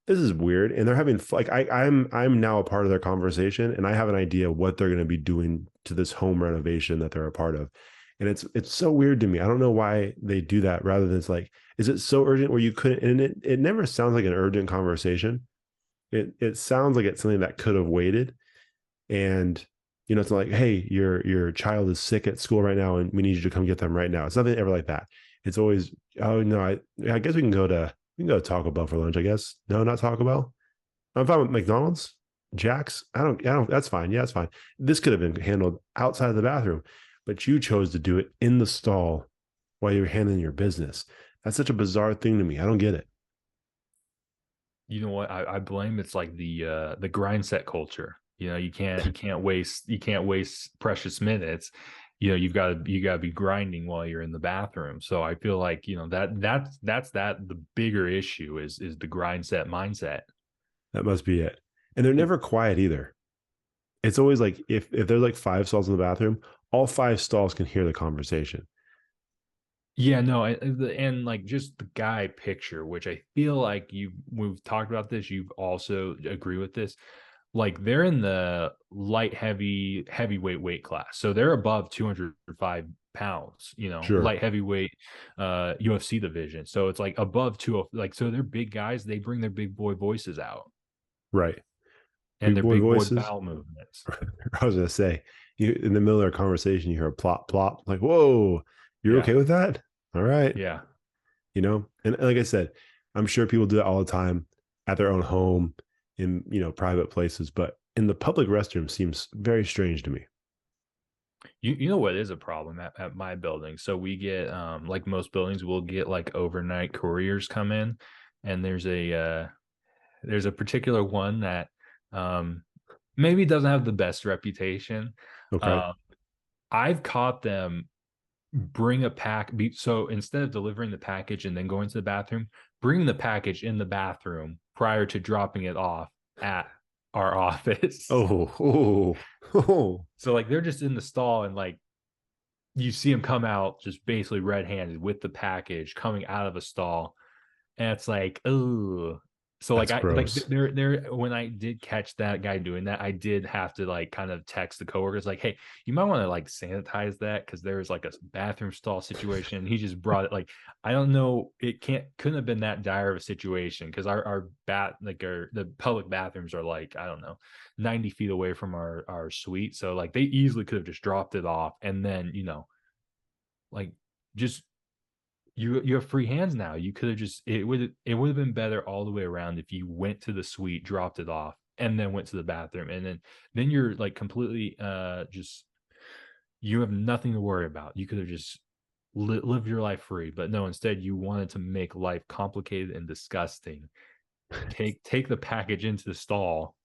this is weird. And they're having like I'm now a part of their conversation, and I have an idea what they're going to be doing to this home renovation that they're a part of. And it's so weird to me. I don't know why they do that rather than it's like, is it so urgent where you couldn't? And it never sounds like an urgent conversation. It sounds like it's something that could have waited. And it's like, hey, your child is sick at school right now, and we need you to come get them right now. It's nothing ever like that. It's always, oh no, I guess we can go to Taco Bell for lunch. I guess no, not Taco Bell. I'm fine with McDonald's, Jack's. I don't. That's fine. Yeah, that's fine. This could have been handled outside of the bathroom, but you chose to do it in the stall while you were handling your business. That's such a bizarre thing to me. I don't get it. You know what? I blame it's like the grind set culture. You can't waste precious minutes. You gotta be grinding while you're in the bathroom. So I feel like that's the bigger issue is the grind set mindset. That must be it. And they're never quiet either. It's always like if there's like five stalls in the bathroom, all five stalls can hear the conversation. Yeah, no, and like just the guy picture, which I feel like we've talked about this. You've also agree with this. Like they're in the heavyweight weight class, so they're above 205 pounds. Sure. Light heavyweight, UFC division. So it's like above two. Like so, they're big guys. They bring their big boy voices out Right. and Big their boy big boy voices. bowel movements. I was gonna say, you in the middle of a conversation, you hear a plop plop, like, whoa, you're Yeah, okay with that? All right. yeah. And like I said, I'm sure people do that all the time at their own home in private places, but in the public restroom seems very strange to me. You know what is a problem at my building? So we get like most buildings, we'll get like overnight couriers come in, and there's a particular one that um maybe doesn't have the best reputation. Okay. Uh, I've caught them bring a so instead of delivering the package and then going to the bathroom, bring the package in the bathroom prior to dropping it off at our office. Oh, oh, oh, So like they're just in the stall and like you see him come out just basically red-handed with the package coming out of a stall, and it's like, oh. So like that's I like gross. there when I did catch that guy doing that, I did have to like kind of text the coworkers like, hey, you might want to like sanitize that because there was like a bathroom stall situation. He just brought it like I don't know, it couldn't have been that dire of a situation because our the public bathrooms are like, I don't know, 90 feet away from our suite. So like they easily could have just dropped it off and then, like just you have free hands now. You could have just it would have been better all the way around if you went to the suite, dropped it off, and then went to the bathroom, and then you're like completely just you have nothing to worry about. You could have just lived your life free, but no, instead you wanted to make life complicated and disgusting. Take the package into the stall.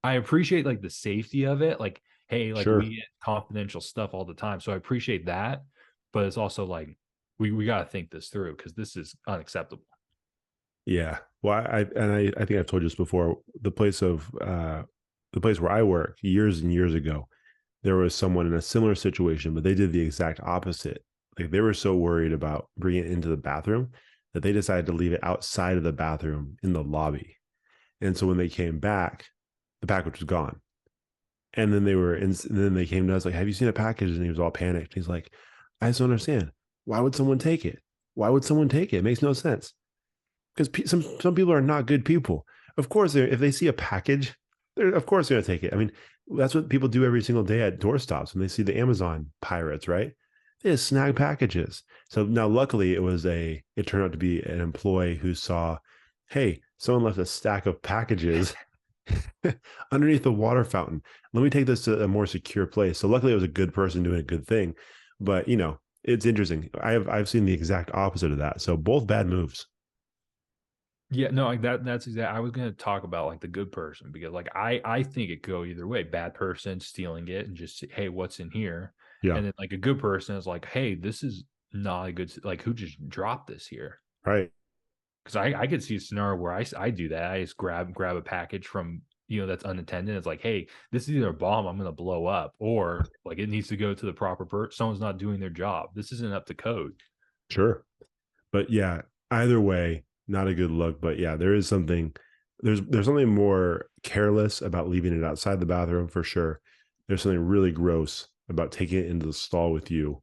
I appreciate like the safety of it. Like, hey, like Sure. we get confidential stuff all the time. So I appreciate that. But it's also like we gotta think this through because this is unacceptable. Yeah. Well, I think I've told you this before. The place where I work years and years ago, there was someone in a similar situation, but they did the exact opposite. Like they were so worried about bringing it into the bathroom that they decided to leave it outside of the bathroom in the lobby. And so when they came back, the package was gone. And then they came to us like, "Have you seen a package?" And he was all panicked. He's like, "I just don't understand. Why would someone take it? Why would someone take it? It makes no sense." Because some people are not good people. Of course, if they see a package, they're of course going to take it. I mean, that's what people do every single day at doorstops when they see the Amazon pirates, right? They just snag packages. So now, luckily, it turned out to be an employee who saw, hey, someone left a stack of packages underneath the water fountain. Let me take this to a more secure place. So luckily, it was a good person doing a good thing. But it's interesting. I've seen the exact opposite of that. So both bad moves. Yeah, no, like that's exactly I was gonna talk about like the good person because like I think it could go either way. Bad person stealing it and just hey, what's in here? Yeah. And then like a good person is like, hey, this is not a good like who just dropped this here? Right. Because I could see a scenario where I do that. I just grab a package from, that's unattended. It's like, hey, this is either a bomb I'm going to blow up, or like it needs to go to the proper person. Someone's not doing their job. This isn't up to code. Sure. But yeah, either way, not a good look. But yeah, there's something more careless about leaving it outside the bathroom for sure. There's something really gross about taking it into the stall with you.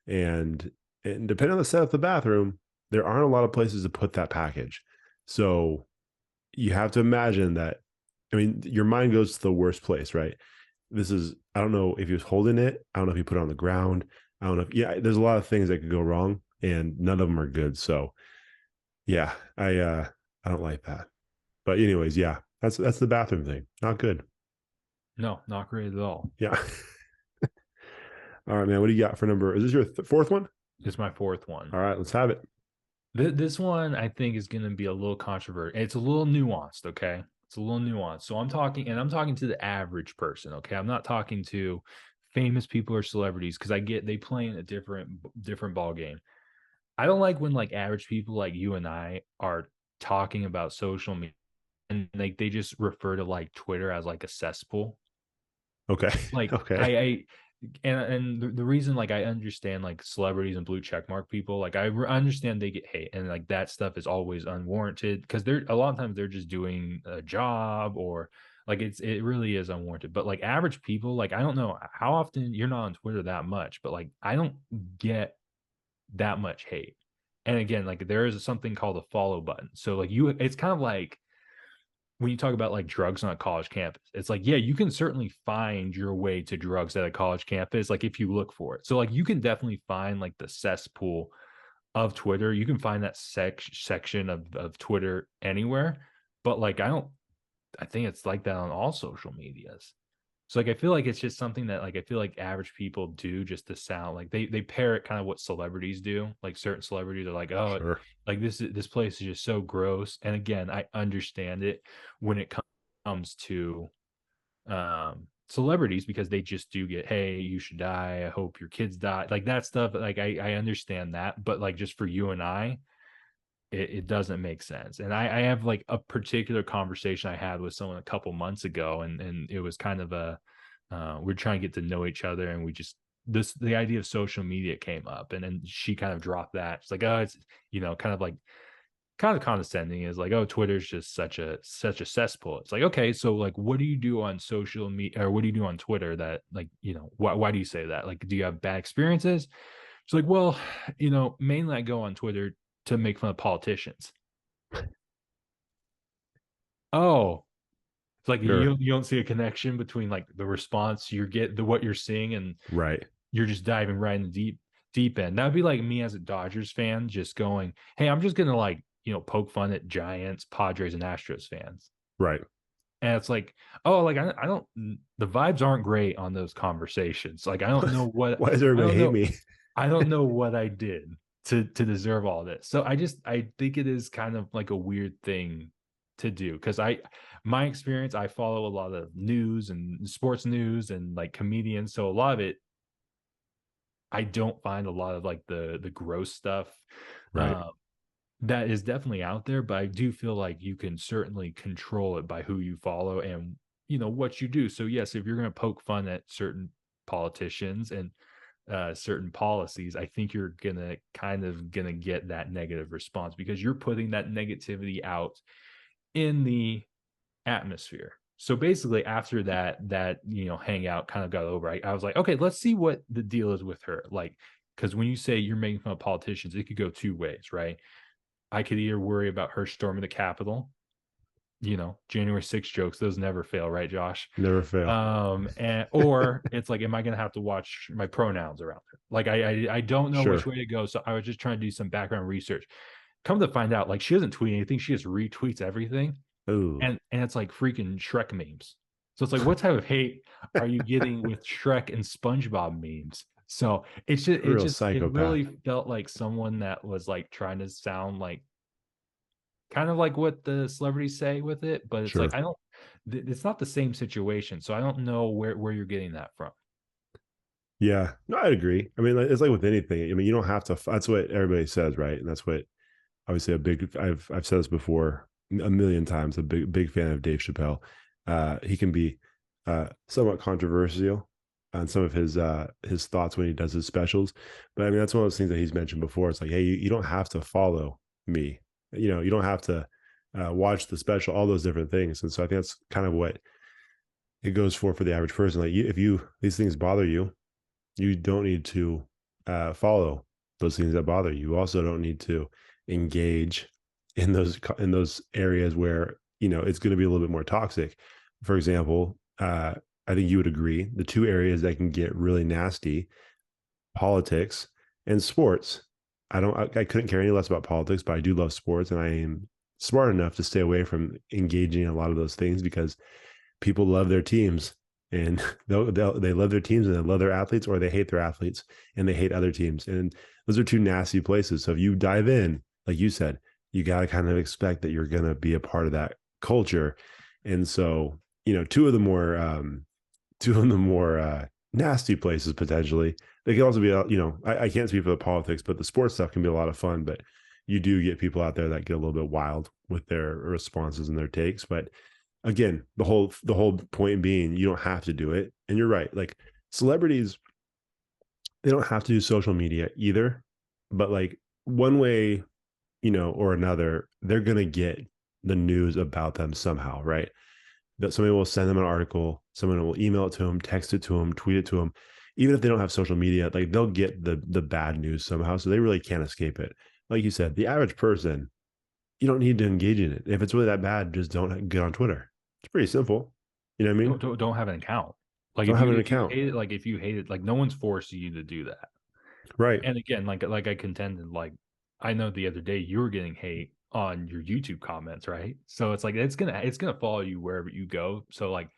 And and depending on the set of the bathroom, there aren't a lot of places to put that package. So you have to imagine that, I mean, your mind goes to the worst place, right? This is, I don't know if he was holding it. I don't know if he put it on the ground. I don't know if, yeah, there's a lot of things that could go wrong and none of them are good. So yeah, I don't like that. But anyways, yeah, that's the bathroom thing. Not good. No, not great at all. Yeah. All right, man. What do you got for number? Is this your fourth one? It's my fourth one. All right, let's have it. This one I think is going to be a little controversial. It's a little nuanced, okay? It's a little nuanced. So I'm talking to the average person, okay? I'm not talking to famous people or celebrities because I get they play in a different ball game. I don't like when like average people like you and I are talking about social media and like they just refer to like Twitter as like a cesspool. Okay. Like Okay. I and the reason like I understand like celebrities and blue check mark people, like understand they get hate and like that stuff is always unwarranted because they're a lot of times they're just doing a job, or like it really is unwarranted. But like average people, like I don't know how often you're not on Twitter that much, but like I don't get that much hate. And again, like there is something called a follow button. So like it's kind of like when you talk about like drugs on a college campus, it's like, yeah, you can certainly find your way to drugs at a college campus, like if you look for it. So like you can definitely find like the cesspool of Twitter. You can find that section of Twitter anywhere. But like I think it's like that on all social medias. So like I feel like it's just something that like I feel like average people do just to sound like they parrot kind of what celebrities do. Like certain celebrities are like, oh, Sure. like this place is just so gross. And again, I understand it when it comes to celebrities because they just do get, hey, you should die. I hope your kids die. Like that stuff. Like I understand that, but like just for you and I, it doesn't make sense. And I have like a particular conversation I had with someone a couple months ago, and it was kind of a we're trying to get to know each other, and we just the idea of social media came up, and then she kind of dropped that. She's like, oh, it's kind of like kind of condescending is like, oh, Twitter's just such a cesspool. It's like, okay, so like what do you do on social media, or what do you do on Twitter that like, why do you say that? Like, do you have bad experiences? It's like, well, mainly I go on Twitter to make fun of politicians. Oh, it's like Sure. you don't see a connection between like the response you get, the what you're seeing, and Right. you're just diving right in the deep end. That'd be like me as a Dodgers fan, just going, hey, I'm just gonna like poke fun at Giants, Padres, and Astros fans. Right. And it's like, oh, like I don't, the vibes aren't great on those conversations. Like Why does I everybody don't hate know, me? I don't know what I did to deserve all this. So I think it is kind of like a weird thing to do because my experience, I follow a lot of news and sports news and like comedians. So a lot of it, I don't find a lot of like the gross stuff. Right. Um, that is definitely out there, but I do feel like you can certainly control it by who you follow and what you do. So yes, if you're going to poke fun at certain politicians and certain policies, I think you're gonna get that negative response because you're putting that negativity out in the atmosphere. So basically, after that hangout kind of got over, I was like, okay, let's see what the deal is with her. Like, because when you say you're making fun of politicians, it could go two ways, right? I could either worry about her storming the Capitol, January 6th jokes, those never fail, right, Josh? Never fail. And or it's like, am I gonna have to watch my pronouns around her? Like I don't know which Sure. way to go. So I was just trying to do some background research. Come to find out, like she doesn't tweet anything, she just retweets everything. Oh, And it's like freaking Shrek memes. So it's like, what type of hate are you getting with Shrek and SpongeBob memes? So real it psychopath. really felt like someone that was like trying to sound like kind of like what the celebrities say with it, but it's like Sure. I don't. It's not the same situation, so I don't know where you're getting that from. Yeah. No, I'd agree. I mean, it's like with anything. I mean, you don't have to. That's what everybody says, right? And that's what obviously a big. I've said this before a million times. A big fan of Dave Chappelle. He can be somewhat controversial on some of his thoughts when he does his specials, but I mean that's one of those things that he's mentioned before. It's like, hey, you don't have to follow me. You don't have to watch the special, all those different things. And so I think that's kind of what it goes for the average person. Like, if these things bother you, you don't need to follow those things that bother you. You also don't need to engage in those areas where it's going to be a little bit more toxic. For example, I think you would agree the two areas that can get really nasty: politics and sports. I couldn't care any less about politics, but I do love sports, and I am smart enough to stay away from engaging in a lot of those things because people love their teams, and they love their teams and they love their athletes, or they hate their athletes and they hate other teams. And those are two nasty places. So if you dive in, like you said, you got to kind of expect that you're going to be a part of that culture. And so, two of the more nasty places potentially. They can also be, I can't speak for the politics, but the sports stuff can be a lot of fun. But you do get people out there that get a little bit wild with their responses and their takes. But again, the whole point being, you don't have to do it. And you're right. Like, celebrities, they don't have to do social media either. But like, one way, or another, they're gonna get the news about them somehow, right? That somebody will send them an article, someone will email it to them, text it to them, tweet it to them. Even if they don't have social media, like, they'll get the bad news somehow. So they really can't escape it. Like you said, the average person, you don't need to engage in it. If it's really that bad, just don't get on Twitter. It's pretty simple. You know what I mean? Don't have an account. Like Don't if have you an if you account. hate it, like if you hate it, like no one's forcing you to do that. Right. And again, like I contended, like I know the other day you were getting hate on your YouTube comments, right? So it's like it's gonna follow you wherever you go. So like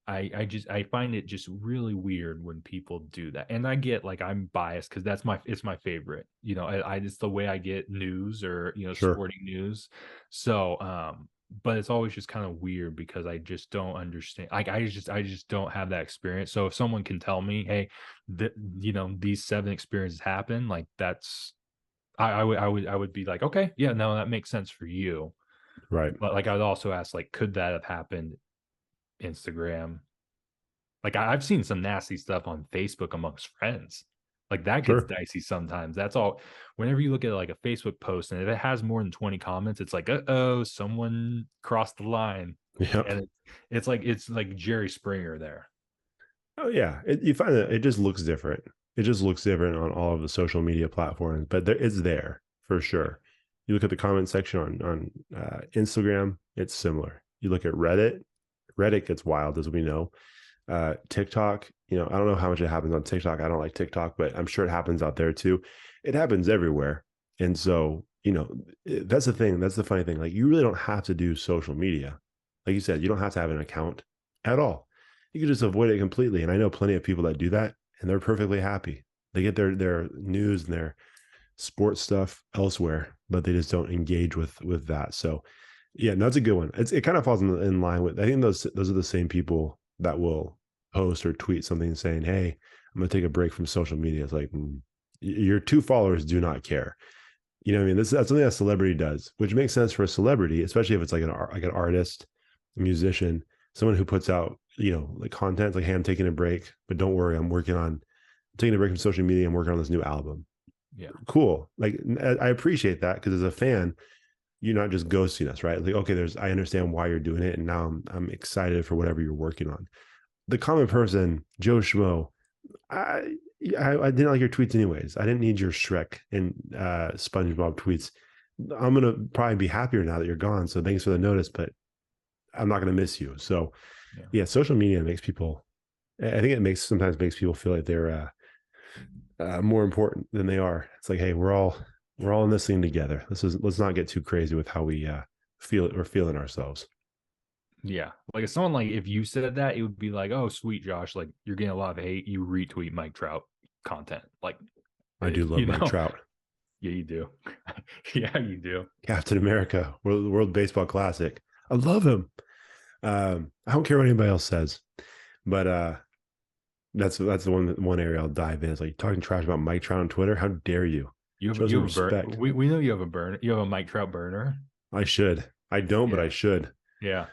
I find it just really weird when people do that. And I get, like, I'm biased because it's my favorite. I it's the way I get news, or Sure. sporting news. So but it's always just kind of weird because I just don't understand. Like I just don't have that experience. So if someone can tell me, hey, these 7 experiences happen, like that's I would be like, okay, yeah, no, that makes sense for you. Right. But like I would also ask, like, could that have happened Instagram? Like, I've seen some nasty stuff on Facebook amongst friends. Like, that gets Sure. dicey sometimes. That's all. Whenever you look at, like, a Facebook post and if it has more than 20 comments, it's like, "Uh-oh, someone crossed the line." Yep. And it's like Jerry Springer there. Oh yeah. You find that it just looks different. It just looks different on all of the social media platforms, but it's there for sure. You look at the comment section on Instagram, it's similar. You look at Reddit. Reddit gets wild, as we know. TikTok, I don't know how much it happens on TikTok. I don't like TikTok, but I'm sure it happens out there too. It happens everywhere. And so, that's the thing. That's the funny thing. Like, you really don't have to do social media. Like you said, you don't have to have an account at all. You can just avoid it completely. And I know plenty of people that do that, and they're perfectly happy. They get their news and their sports stuff elsewhere, but they just don't engage with that. So yeah, that's a good one. It kind of falls in line with, I think those are the same people that will post or tweet something saying, "Hey, I'm gonna take a break from social media." It's like, your two followers do not care. You know what I mean? That's something that a celebrity does, which makes sense for a celebrity, especially if it's like an artist, a musician, someone who puts out, like, content. It's like, "Hey, I'm taking a break, but don't worry, I'm taking a break from social media. I'm working on this new album." Yeah. Cool. Like, I appreciate that, because as a fan, you're not just ghosting us, right? Like, okay, I understand why you're doing it, and now I'm excited for whatever you're working on. The common person, Joe Schmo, I I didn't like your tweets anyways. I didn't need your Shrek and SpongeBob tweets. I'm gonna probably be happier now that you're gone. So thanks for the notice, but I'm not gonna miss you. So Yeah. yeah, social media makes people. I think it sometimes makes people feel like they're more important than they are. It's like, hey, we're all in this thing together. Let's not get too crazy with how we feel it or feeling ourselves. Yeah. Like, if someone, like, if you said that, it would be like, "Oh, sweet Josh, like, you're getting a lot of hate. You retweet Mike Trout content." Like, I do love Mike Trout, Yeah, you do. Yeah, you do. Captain America, World Baseball Classic. I love him. I don't care what anybody else says, but that's the one area I'll dive in. It's like, talking trash about Mike Trout on Twitter. How dare you? Show You some have a burn. respect. We know you have a burner. You have a Mike Trout burner. I should. I don't, but I Yeah. should. Yeah.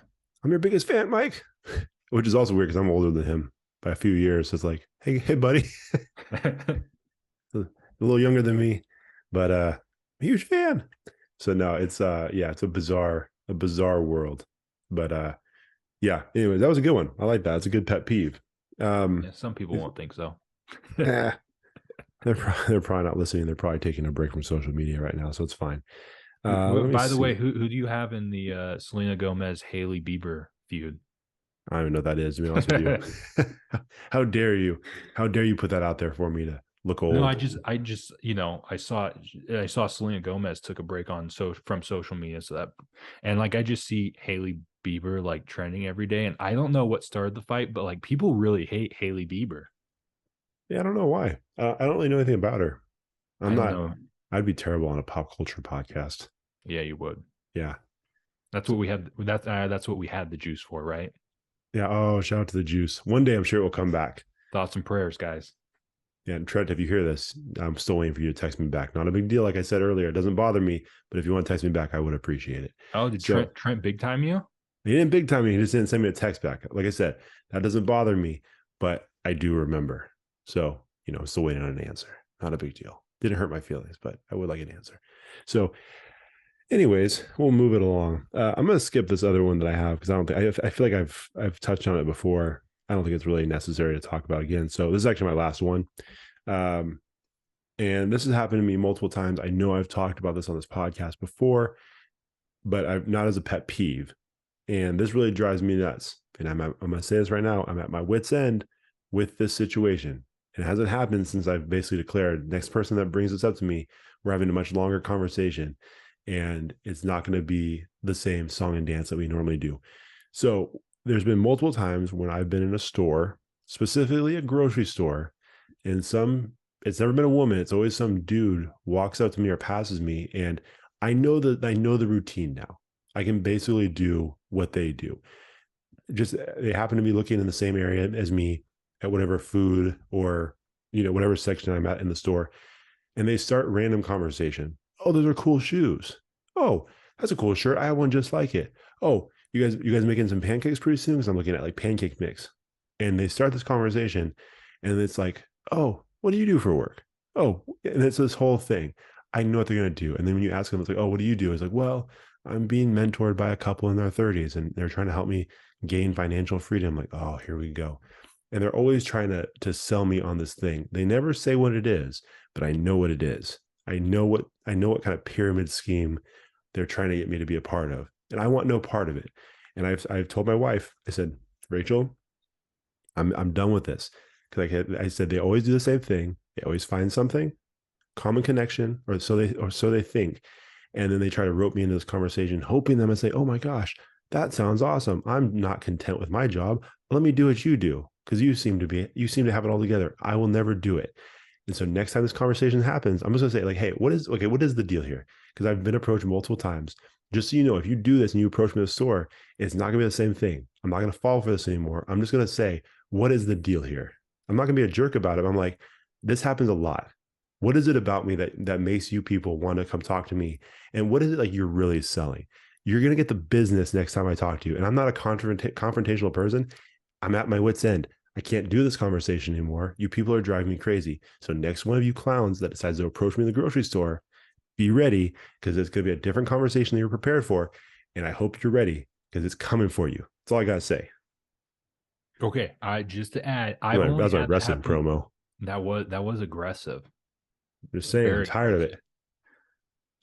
I'm your biggest fan, Mike. Which is also weird because I'm older than him by a few years. So it's like, hey, buddy, a little younger than me, but huge fan. So no, it's yeah, it's a bizarre world. But yeah, anyway, that was a good one. I like that. It's a good pet peeve. Yeah, some people If, won't think so. eh, they're probably not listening. They're probably taking a break from social media right now, so it's fine. Let me By the way, see. who do you have in the Selena Gomez Haley Bieber feud? I don't even know what that is, to be honest with you. How dare you? How dare you put that out there for me to look No, old? I saw Selena Gomez took a break on from social media, and like I just see Haley Bieber like trending every day, and I don't know what started the fight, but like people really hate Haley Bieber. Yeah, I don't know why. I don't really know anything about her. I'm I don't not. know. I'd be terrible on a pop culture podcast. Yeah, you would. Yeah, That's what we had. That's what we had the juice for, right? yeah. Oh, shout out to the juice. One day, I'm sure it will come back. Thoughts and prayers, guys. Yeah, and Trent, if you hear this, I'm still waiting for you to text me back. Not a big deal, like I said earlier. It doesn't bother me, but if you want to text me back, I would appreciate it. Oh, did So Trent big time you? he didn't big time me. He just didn't send me a text back. Like I said, that doesn't bother me, but I do remember. So I'm still waiting on an answer. Not a big deal. Didn't hurt my feelings, but I would like an answer. So, anyways, we'll move it along. I'm gonna skip this other one that I have because I don't think I feel like I've touched on it before. I don't think it's really necessary to talk about again. So this is actually my last one. Um, and this has happened to me multiple times. I know I've talked about this on this podcast before, but I've not as a pet peeve. And this really drives me nuts. And I'm going to say this right now. I'm at my wit's end with this situation. And it hasn't happened since I've basically declared next person that brings this up to me, we're having a much longer conversation. And it's not going to be the same song and dance that we normally do. So there's been multiple times when I've been in a store, specifically a grocery store, and it's never been a woman, it's always some dude walks up to me or passes me. And I know the routine now. I can basically do what they do. Just they happen to be looking in the same area as me at whatever food or whatever section I'm at in the store, and they start random conversation. Oh, those are cool shoes. Oh, that's a cool shirt. I have one just like it. Oh, you guys making some pancakes pretty soon? Because I'm looking at like pancake mix, and they start this conversation, and it's like, oh, what do you do for work? Oh, and it's this whole thing. I know what they're gonna do, and then when you ask them, it's like, oh, what do you do? It's like, well, I'm being mentored by a couple in their 30s, and they're trying to help me gain financial freedom. Like, oh, here we go. And they're always trying to sell me on this thing. They never say what it is, but I know what it is. I know what kind of pyramid scheme they're trying to get me to be a part of. And I want no part of it. And I've told my wife, I said, Rachel, I'm done with this. Because I said they always do the same thing. They always find something, common connection, or so they think. And then they try to rope me into this conversation, hoping them and say, oh my gosh, that sounds awesome. I'm not content with my job. Let me do what you do. Because you seem to have it all together. I will never do it. And so next time this conversation happens, I'm just gonna say, like, hey, what is the deal here? Because I've been approached multiple times. Just so you know, if you do this and you approach me at the store, it's not gonna be the same thing. I'm not gonna fall for this anymore. I'm just gonna say, what is the deal here? I'm not gonna be a jerk about it. I'm like, this happens a lot. What is it about me that makes you people want to come talk to me? And what is it like you're really selling? You're gonna get the business next time I talk to you. And I'm not a confrontational person. I'm at my wit's end. I can't do this conversation anymore. You people are driving me crazy. So next one of you clowns that decides to approach me in the grocery store, be ready because it's going to be a different conversation that you're prepared for. And I hope you're ready because it's coming for you. That's all I got to say. Okay, I just to add, I've only That's my had that wrestling happen. promo. That was aggressive. I'm just saying, I'm Very tired of aggressive. it.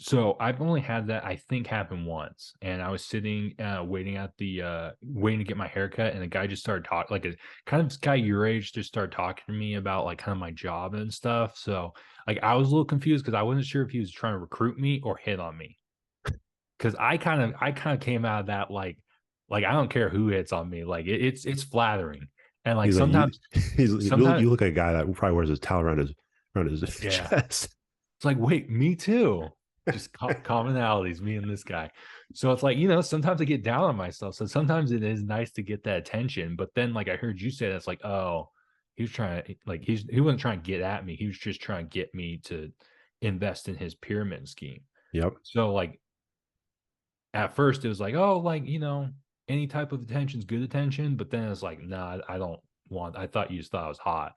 So I've only had that I think happen once, and I was sitting waiting at the waiting to get my haircut, and the guy just started talking like a kind of guy your age just started talking to me about like kind of my job and stuff. So like I was a little confused because I wasn't sure if he was trying to recruit me or hit on me. Because I kind of came out of that like I don't care who hits on me, like it's flattering, and like He's like, sometimes you look like a guy that probably wears his towel around his yeah. chest. It's like, wait, me too. Just commonalities, me and this guy. So it's like, sometimes I get down on myself. So sometimes it is nice to get that attention. But then, like I heard you say, that's like, oh, he was trying to like he wasn't trying to get at me. He was just trying to get me to invest in his pyramid scheme. Yep. So like at first it was like, oh, like, any type of attention is good attention, but then it's like, nah, I don't want. I thought you just thought I was hot.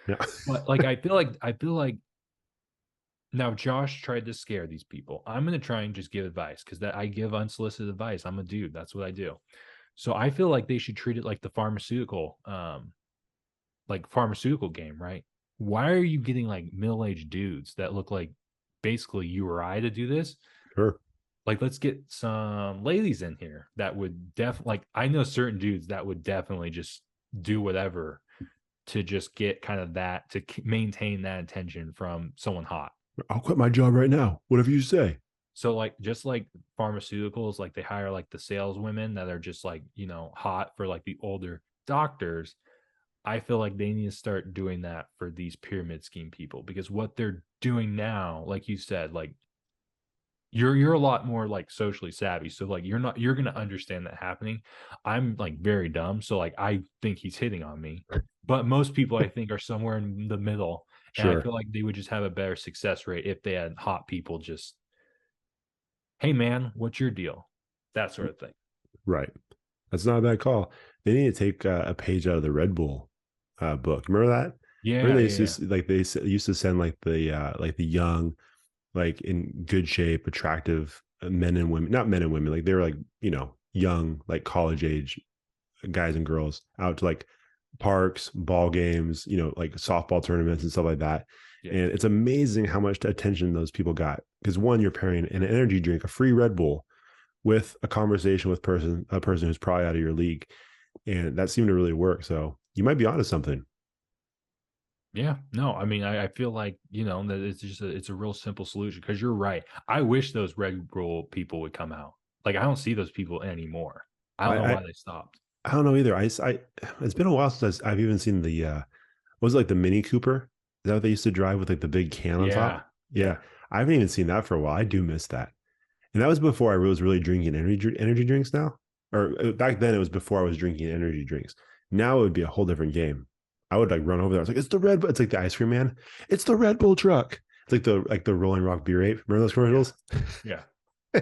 Yeah. But like I feel like now Josh tried to scare these people. I'm gonna try and just give advice because that I give unsolicited advice. I'm a dude. That's what I do. So I feel like they should treat it like the pharmaceutical game, right? Why are you getting like middle-aged dudes that look like basically you or I to do this? Sure. Like, let's get some ladies in here that would definitely like I know certain dudes that would definitely just do whatever to just get kind of that to maintain that attention from someone hot. I'll quit my job right now. Whatever you say. So like just like pharmaceuticals, like they hire like the saleswomen that are just like, hot for like the older doctors. I feel like they need to start doing that for these pyramid scheme people because what they're doing now, like you said, like you're a lot more like socially savvy. So like you're gonna understand that happening. I'm like very dumb. So like I think he's hitting on me. But most people I think are somewhere in the middle. And I Sure. feel like they would just have a better success rate if they had hot people just, hey man, what's your deal? That sort of thing. Right. That's not a bad call. They need to take a page out of the Red Bull book. Remember that? Remember Yeah, they yeah, used to yeah. used to send like the young, like in good shape, attractive men and women, not men and women, like they were like, young, like college age guys and girls out to like parks, ball games, like softball tournaments and stuff like that. Yeah. And it's amazing how much attention those people got. Because one, you're pairing an energy drink, a free Red Bull, with a conversation with a person who's probably out of your league. And that seemed to really work. So you might be onto something. Yeah, no, I mean, I feel like that it's a real simple solution because you're right. I wish those Red Bull people would come out. Like I don't see those people anymore. I don't know I why they stopped. I don't know either. It's been a while since I've even seen the what was it, like the Mini Cooper? Is that what they used to drive with like the big can on top? Yeah, Yeah, yeah, I haven't even seen that for a while. I do miss that. And that was before I was really drinking energy drinks now. Or back then it was before I was drinking energy drinks. Now it would be a whole different game. I would like run over there. I was like, it's the Red Bull. It's like the ice cream man. It's the Red Bull truck. It's like the Rolling Rock beer ape. Remember those yeah, commercials? yeah.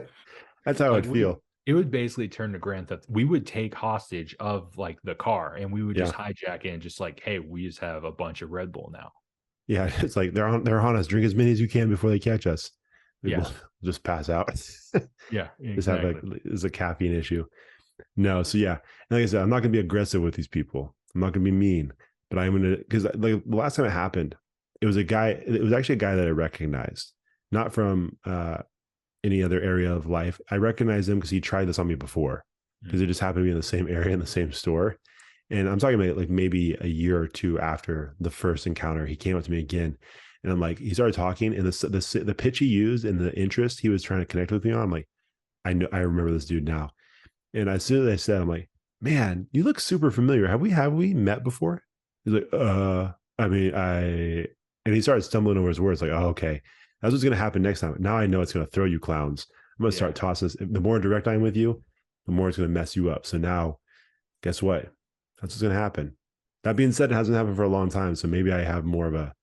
That's how Like I'd feel. it would basically turn to Grand Theft. We would take hostage of like the car and we would just Yeah. hijack it and just like, hey, we just have a bunch of Red Bull now. Yeah. It's like they're on us. Drink as many as you can before they catch us. We Yeah, will just pass out. yeah, Just have like exactly. it's a caffeine issue. No, so yeah, and like I said, I'm not gonna be aggressive with these people. I'm not gonna be mean, but I'm gonna because like the last time it happened, it was a guy. It was actually a guy that I recognized, not from any other area of life. I recognized him because he tried this on me before, because Mm. it just happened to be in the same area in the same store. And I'm talking about like maybe a year or two after the first encounter, he came up to me again, and I'm like, he started talking, and the pitch he used and the interest he was trying to connect with me on, I'm like, I remember this dude now. And as soon as I said, I'm like, man, you look super familiar. Have we met before? He's like, I mean, and he started stumbling over his words, like, oh, okay. That's what's gonna happen next time. Now I know it's gonna throw you clowns. I'm gonna Yeah. start tossing this. The more direct I am with you, the more it's gonna mess you up. So now, guess what? That's what's gonna happen. That being said, it hasn't happened for a long time. So maybe I have more of a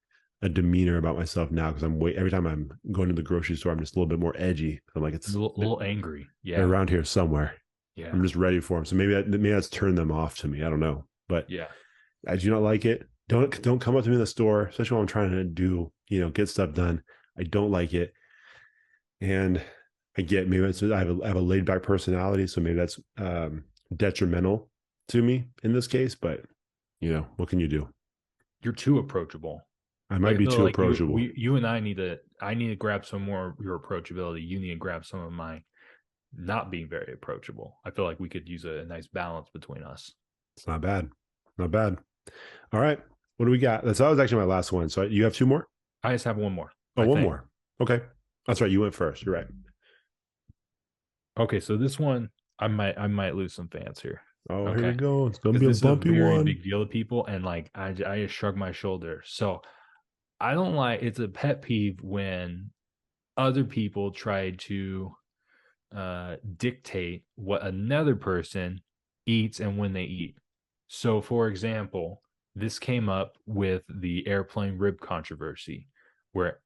demeanor about myself now because every time I'm going to the grocery store, I'm just a little bit more edgy. I'm like, A little angry. they're Yeah. around here somewhere. I'm Yeah. just ready for them. So maybe that's turned them off to me. I don't know, but Yeah. I do not like it. Don't come up to me in the store, especially when I'm trying to do get stuff done. I don't like it, and I get maybe I have a laid back personality, so maybe that's detrimental to me in this case. But what can you do? You're too approachable. I Like might I be feel too like approachable. you and I need to grab some more of your approachability. You need to grab some of my not being very approachable. I feel like we could use a nice balance between us. It's not bad, not bad. All right, what do we got? That was actually my last one. So you have two more? I just have one more, Oh, I one think. more. Okay, that's right. You went first. You're right. Okay, so this one I might lose some fans here. Oh, here we Okay. go. It's gonna Because be a this is a bumpy very one. big deal to people, and like I just shrug my shoulder. So I don't like it's a pet peeve when other people try to dictate what another person eats and when they eat. So, for example, this came up with the airplane rib controversy, where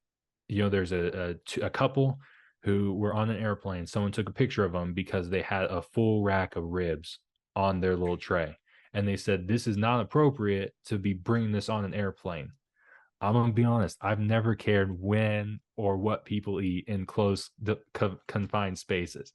there's a couple who were on an airplane. Someone took a picture of them because they had a full rack of ribs on their little tray, and they said this is not appropriate to be bringing this on an airplane. I'm gonna be honest. I've never cared when or what people eat in confined spaces.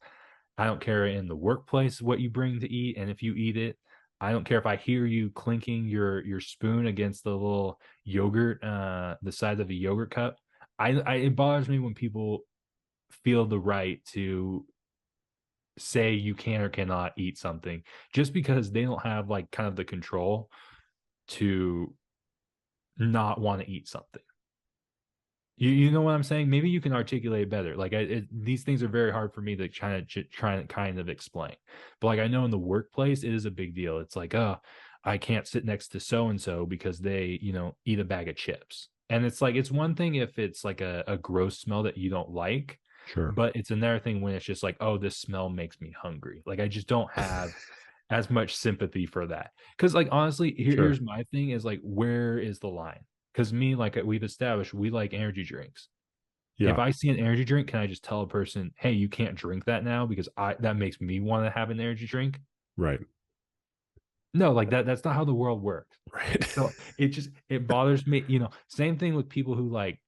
I don't care in the workplace what you bring to eat and if you eat it. I don't care if I hear you clinking your spoon against the little yogurt, the side of a yogurt cup. It bothers me when people feel the right to say you can or cannot eat something just because they don't have like kind of the control to not want to eat something. You know what I'm saying? Maybe you can articulate it better. Like these things are very hard for me to try and kind of explain. But like I know in the workplace, it is a big deal. It's like, oh, I can't sit next to so and so because they, eat a bag of chips. And it's like it's one thing if it's like a gross smell that you don't like, Sure. but it's another thing when it's just like, oh, this smell makes me hungry. Like I just don't have as much sympathy for that. Because like honestly, Sure. here's my thing is like, where is the line? Because me, like we've established, we like energy drinks. If Yeah. I see an energy drink, can I just tell a person, "Hey, you can't drink that now because I that makes me want to have an energy drink"? Right. No, like that's not how the world works. Right. So it bothers me. Same thing with people who like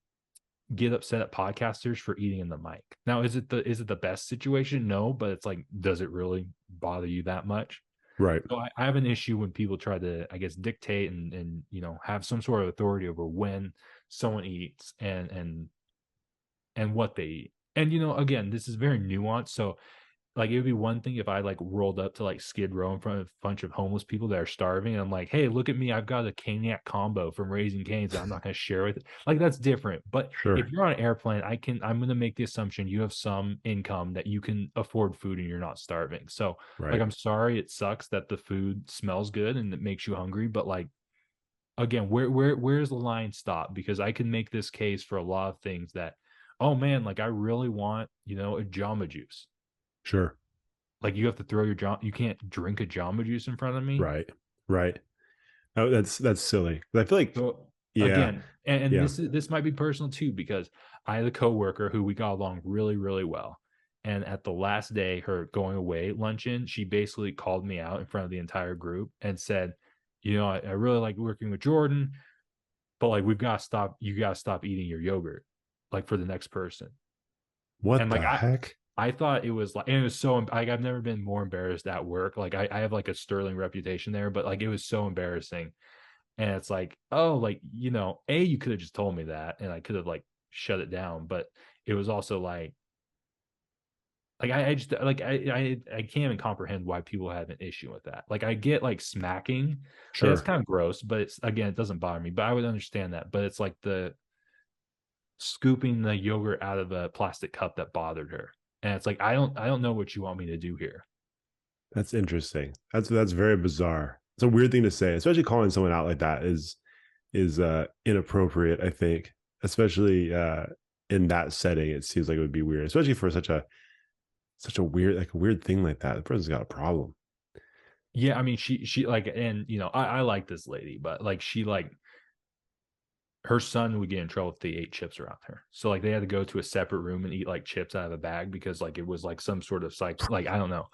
get upset at podcasters for eating in the mic. Now, is it the best situation? No, but it's like, does it really bother you that much? Right. So I have an issue when people try to, I guess, dictate and have some sort of authority over when someone eats and what they eat. And again, this is very nuanced. So like it would be one thing if I like rolled up to like Skid Row in front of a bunch of homeless people that are starving. And I'm like, hey, look at me. I've got a cognac combo from Raising Cane's that I'm not going to share with it. Like that's different. But if Sure. you're on an airplane, I'm going to make the assumption you have some income that you can afford food and you're not starving. So like, Right. I'm sorry. It sucks that the food smells good and it makes you hungry, but like, again, where's the line stop? Because I can make this case for a lot of things that, oh man, like I really want, a Jamba Juice. Sure. Like you have to throw your you can't drink a Jamba Juice in front of me. Right. Right. Oh, that's silly. I feel like, So yeah, again, and yeah. this might be personal too, because I had a coworker who we got along really, really well. And at the last day, her going away luncheon, she basically called me out in front of the entire group and said, I really like working with Jordan, but like you gotta stop eating your yogurt, like for the next person. What And like the heck? I thought it was like, and it was so like I've never been more embarrassed at work. Like I have like a sterling reputation there, but like it was so embarrassing. And it's like, oh, like, you could have just told me that and I could have like shut it down. But it was also like I just like I can't even comprehend why people have an issue with that. Like I get like smacking, like that's Sure. kind of gross, but it's again, it doesn't bother me. But I would understand that. But it's like the scooping the yogurt out of a plastic cup that bothered her. And it's like I don't know what you want me to do here. That's interesting. That's very bizarre. It's a weird thing to say, especially calling someone out like that is inappropriate, I think. Especially in that setting, it seems like it would be weird, especially for such a weird like a weird thing like that. The person's got a problem. Yeah, I mean she like, and I like this lady, but like she like her son would get in trouble if they ate chips around her. So like they had to go to a separate room and eat like chips out of a bag because like it was like some sort of like I don't know.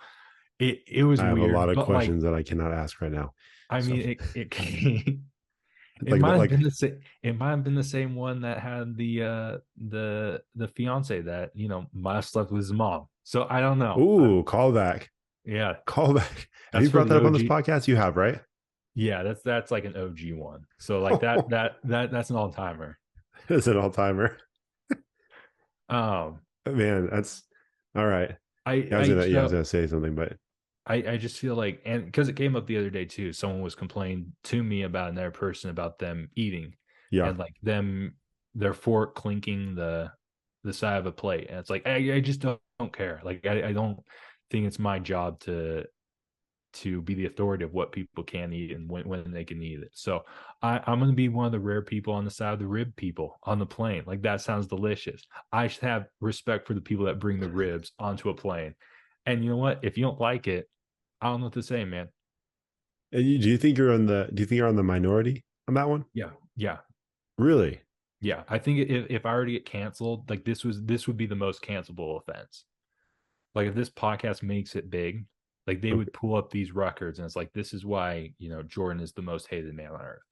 It was I have a lot weird, of but like questions that I cannot ask right now. I So mean it it like might have been like the same it might have been the same one that had the fiance that, might have slept with his mom. So I don't know. ooh, call back. Yeah, Call back. Have that's you for brought the that up on this OG. podcast? You have, right? Yeah, that's like an OG one. So like that's an all timer. It's an all-timer. Um, Man, that's all right. I Yeah, I I was so gonna say something, but I just feel like, and because it came up the other day too, someone was complaining to me about another person about them eating yeah. and like their fork clinking the side of a plate, and it's like I just don't care. Like I don't think it's my job to be the authority of what people can eat and when they can eat it. So I'm going to be one of the rare people on the side of the rib people on the plane. Like that sounds delicious. I should have respect for the people that bring the ribs onto a plane. And you know what? If you don't like it, I don't know what to say, man. Do you think you're on the minority on that one? Yeah, yeah, Really? Yeah, I think if I were to get canceled, like this would be the most cancelable offense. Like if this podcast makes it big, like they would pull up these records and it's like this is why, Jordan is the most hated man on earth.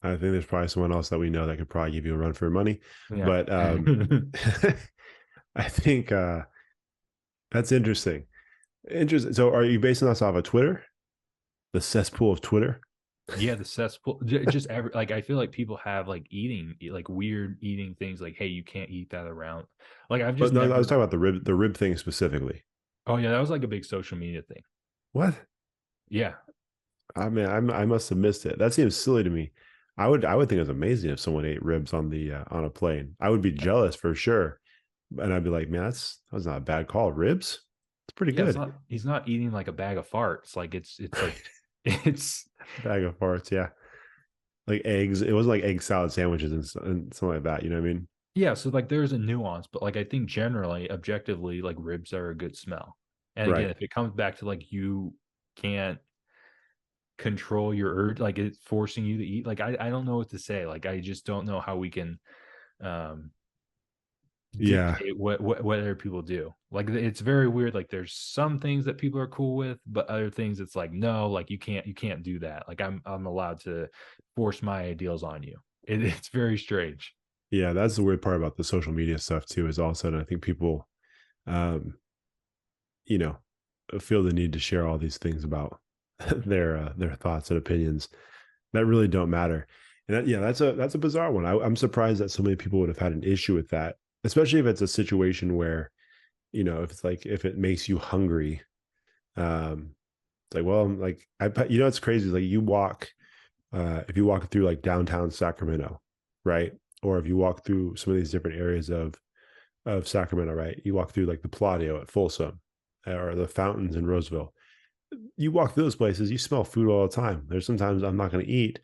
I think there's probably someone else that we know that could probably give you a run for your money. Yeah. But I think that's interesting. Interesting. So are you basing this off of Twitter? The cesspool of Twitter? Yeah, the cesspool, just every like I feel like people have like like weird eating things like, hey, you can't eat that around. Like I've But just no, I was never. talking about the rib thing specifically. Oh yeah, that was like a big social media thing. What? Yeah. I mean, I must have missed it. That seems silly to me. I would think it was amazing if someone ate ribs on the on a plane. I would be jealous for sure, and I'd be like, man, that was not a bad call. Ribs, it's pretty Yeah, it's good. not he's not eating like a bag of farts. Like it's like it's Bag of farts, yeah, like eggs. It wasn't like egg salad sandwiches and something like that. You know what I mean? yeah, so like there's a nuance, but like I think generally, objectively, like ribs are a good smell. And again, Right. if it comes back to like you can't control your urge, like it's forcing you to eat, like I don't know what to say. Like I just don't know how we can um Yeah. dictate what other people do. Like it's very weird. Like there's some things that people are cool with, but other things it's like no, like you can't do that. Like I'm allowed to force my ideals on you. It's very strange. Yeah. That's the weird part about the social media stuff too. Is all of a sudden I think people, um, you know, feel the need to share all these things about their thoughts and opinions that really don't matter. And yeah, that's a bizarre one. I'm surprised that so many people would have had an issue with that, especially if it's a situation where if it's like if it makes you hungry. It's like, well, like it's crazy. Like you walk, if you walk through like downtown Sacramento, right, or if you walk through some of these different areas of Sacramento, right, you walk through like the Palladio at Folsom, or the fountains in Roseville. You walk through those places, you smell food all the time. There's sometimes I'm not going to eat.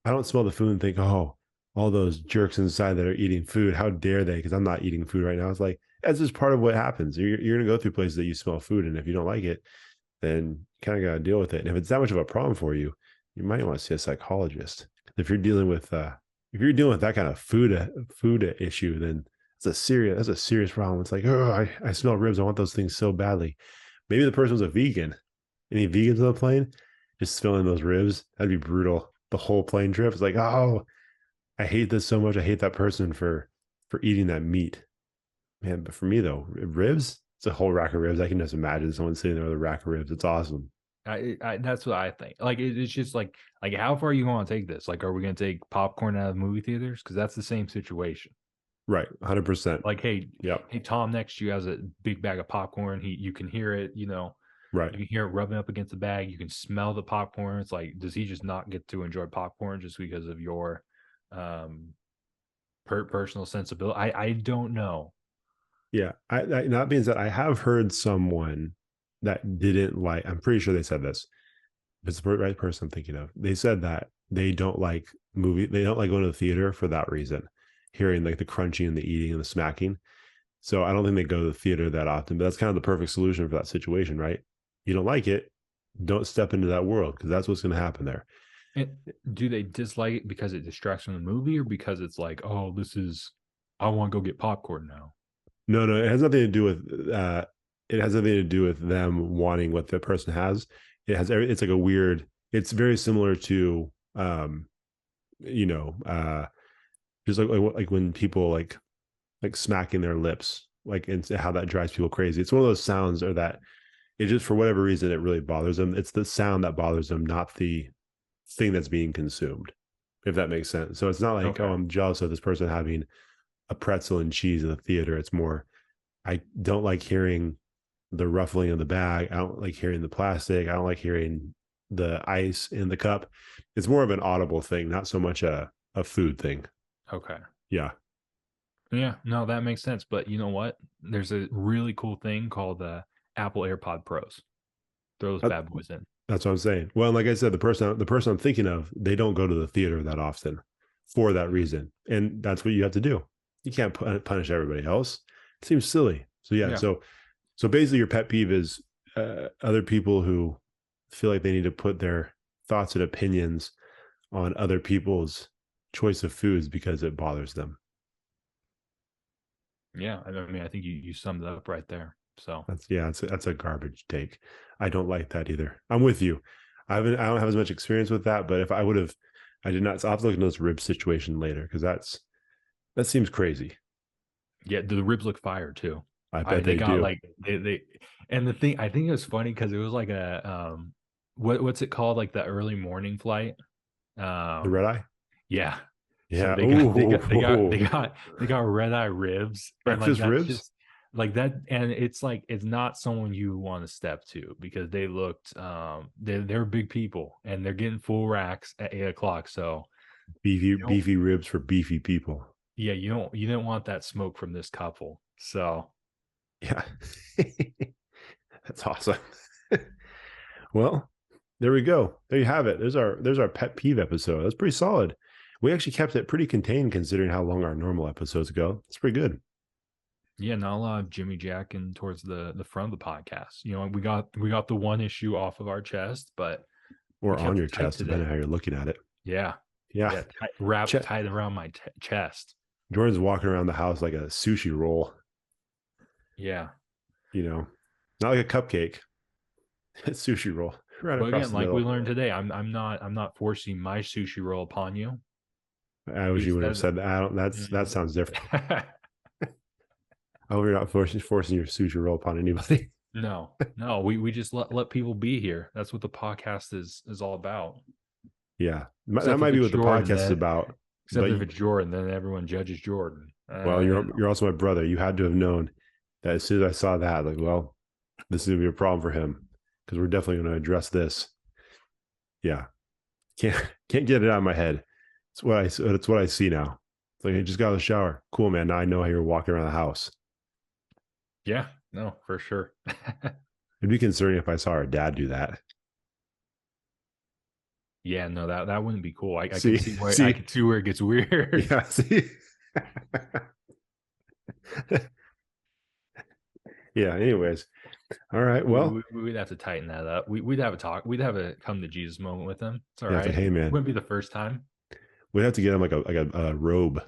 I don't smell the food and think, oh, all those jerks inside that are eating food, how dare they? Because I'm not eating food right now. It's like that's just part of what happens. You're going to go through places that you smell food, and if you don't like it, then you kind of got to deal with it. And if it's that much of a problem for you, you might want to see a psychologist. If you're dealing with that kind of food issue, then that's a serious problem. It's like, oh, I smell ribs. I want those things so badly. Maybe the person was a vegan. Any vegans on the plane? Just smelling those ribs, that'd be brutal. The whole plane trip. It's like, oh, I hate this so much. I hate that person for eating that meat. Man, but for me though, ribs, it's a whole rack of ribs. I can just imagine someone sitting there with a rack of ribs. It's awesome. I that's what I think. Like it's just like how far are you going to take this? Like, are we going to take popcorn out of movie theaters? Because that's the same situation. Right. 100%. Like, hey, Yep. hey, Tom next to you has a big bag of popcorn. You can hear it. Right. You can hear it rubbing up against the bag. You can smell the popcorn. It's like, does he just not get to enjoy popcorn just because of your um personal sensibility? I don't know. Yeah. That being said, I have heard someone that didn't like, I'm pretty sure they said this. If it's the right person I'm thinking of. They said that they don't like going to the theater for that reason. Hearing like the crunching and the eating and the smacking. So I don't think they go to the theater that often, but that's kind of the perfect solution for that situation, right? You don't like it, don't step into that world because that's what's going to happen there. And do they dislike it because it distracts from the movie, or because it's like, oh, I want to go get popcorn now? No, no, it has nothing to do with it has nothing to do with them wanting what the person has. It's like a weird, it's very similar to you know, just like when people like smacking their lips, like and how that drives people crazy. It's one of those sounds or that it just for whatever reason it really bothers them. It's the sound that bothers them, not the thing that's being consumed, if that makes sense. So it's not like, oh, Okay. I'm jealous of this person having a pretzel and cheese in the theater. It's more, I don't like hearing the ruffling of the bag. I don't like hearing the plastic. I don't like hearing the ice in the cup. It's more of an audible thing, not so much a food thing. Okay. Yeah. Yeah, no, that makes sense. But you know what? There's a really cool thing called the Apple AirPod Pros. Throw those That, bad boys in. that's what I'm saying. Well, like I said, the person I'm thinking of, they don't go to the theater that often for that reason. And that's what you have to do. You can't punish everybody else. It seems silly. So yeah, Yeah. so basically your pet peeve is other people who feel like they need to put their thoughts and opinions on other people's choice of foods because it bothers them. Yeah, I mean, I think you summed it up right there. So That's a garbage take. I don't like that either. I'm with you. I don't have as much experience with that, but if I would have, I did not. So I'll have to look into this rib situation later because that seems crazy. yeah, the ribs look fire too. I I bet they they got do. like they and the thing I think it was funny because it was like a what's it called, like the early morning flight. The Um red eye. yeah. So Yeah. Ooh. they got red eye ribs, and like Breakfast that's ribs. just like that, and it's like it's not someone you want to step to because they looked they're big people and they're getting full racks at 8 o'clock. So you don't Beefy ribs for beefy people. yeah, you don't want that smoke from this couple. So Yeah. That's awesome. Well, there we go. There you have it. There's our pet peeve episode. That's pretty solid. We actually kept it pretty contained considering how long our normal episodes go. It's pretty good. yeah, not a lot of Jimmy Jacking towards the front of the podcast. You know, we got the one issue off of our chest, but we Or on kept your it tight chest, depending today. on how you're looking at it. Yeah, Yeah. yeah, wrapped Ch- tight around my chest. Jordan's walking around the house like a sushi roll, Yeah. you know, not like a cupcake, it's sushi roll right But across again, the like we middle. learned today, I'm not forcing my sushi roll upon you. I wish you It's would have that said that. I don't, that Mhm. sounds different. I hope you're not forcing your sushi roll upon anybody. No, no, we just let people be here. That's what the podcast is all about. Yeah. That Except if might be it's what the Jordan, podcast is then about. except But if it's Jordan, then everyone judges Jordan. well, You you're also my brother. You had to have known that as soon as I saw that, like, well, this is gonna be a problem for him because we're definitely going to address this. Yeah, can't get it out of my head. It's what I see now. It's like I just got out of the shower. Cool, man. Now I know how you're walking around the house. yeah, no, for sure. It'd be concerning if I saw our dad do that. Yeah, no, that wouldn't be cool. See, I see, can see where it gets weird. yeah, see. Yeah. Anyways, all right. Well, We'd have to tighten that up. We'd have a talk. We'd have a come to Jesus moment with him. It's all yeah. It's like, right. hey, It man, wouldn't be the first time. we'd have to get him like a robe.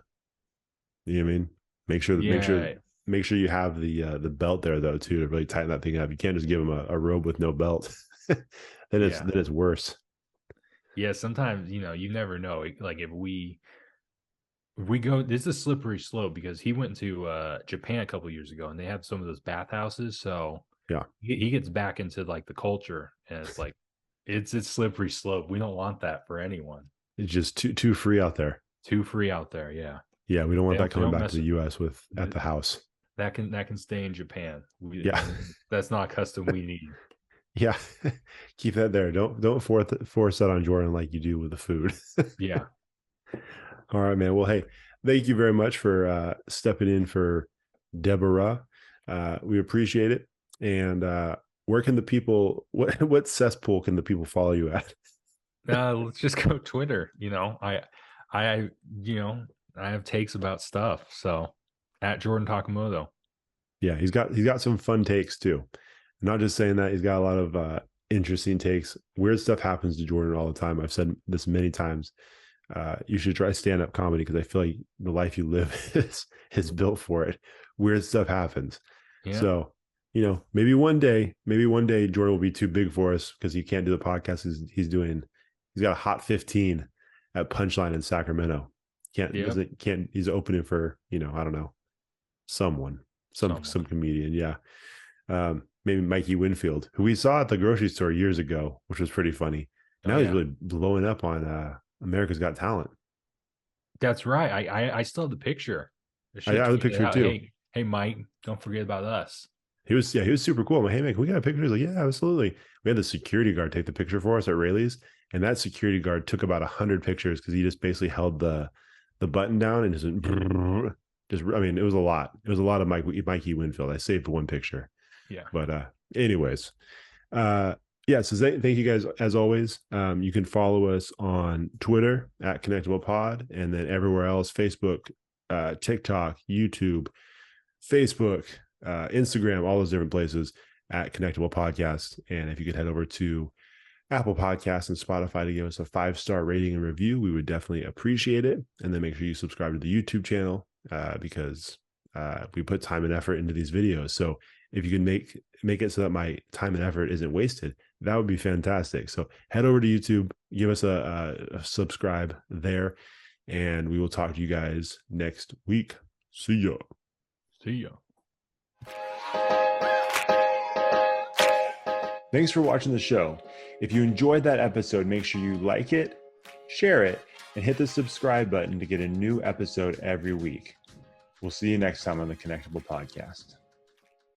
You know what I mean? Make sure that Yeah, make sure you have the belt there though too to really tighten that thing up. You can't just give him a robe with no belt. yeah, Then it's worse. yeah. Sometimes you never know. Like if we go, this is a slippery slope because he went to Japan a couple years ago and they have some of those bathhouses. So Yeah. he gets back into like the culture, and it's like it's slippery slope. We don't want that for anyone. It's just too free out there. Too free out there. Yeah, Yeah, we don't want that they coming don't back to mess the US with at with the house. that can stay in Japan. Yeah. That's not custom we need. Yeah. Keep that there. Don't force that on Jordan like you do with the food. Yeah. All right, man. Well, hey, thank you very much for stepping in for Deborah. We appreciate it. And where can the people what cesspool can the people follow you at? Let's just go Twitter. I I have takes about stuff. So at Jordan Takimoto. Yeah, he's got some fun takes too. Not just saying that, he's got a lot of interesting takes. Weird stuff happens to Jordan all the time. I've said this many times. You should try stand up comedy because I feel like the life you live is built for it. Weird stuff happens. Yeah. So, maybe one day Jordan will be too big for us because he can't do the podcast he's got a hot 15 at Punchline in Sacramento. Yeah. He's opening for, I don't know, someone, some Someone. comedian. Yeah. Maybe Mikey Winfield, who we saw at the grocery store years ago, which was pretty funny. Oh Now he's yeah. really blowing up on America's Got Talent. That's right. I still have the picture. The I shit have the tweeted picture out. too. Hey Mike, don't forget about us. He was super cool. I'm like, hey man, can we get a picture? He's like, yeah, absolutely. We had the security guard take the picture for us at Rayleigh's, and that security guard took about 100 pictures because he just basically held the button down and just I mean, it was a lot. It was a lot of Mikey Winfield. I saved one picture. Yeah. But anyways, yeah, so thank you guys as always. You can follow us on Twitter at Connectable Pod, and then everywhere else: Facebook, TikTok, YouTube, Facebook, Instagram, all those different places at Connectable Podcast. And if you could head over to Apple Podcasts and Spotify to give us a 5-star rating and review. We would definitely appreciate it. And then make sure you subscribe to the YouTube channel because we put time and effort into these videos. So if you can make it so that my time and effort isn't wasted, that would be fantastic. So head over to YouTube, give us a subscribe there, and we will talk to you guys next week. See ya. See ya. Thanks for watching the show. If you enjoyed that episode, make sure you like it, share it, and hit the subscribe button to get a new episode every week. We'll see you next time on the Connectable podcast.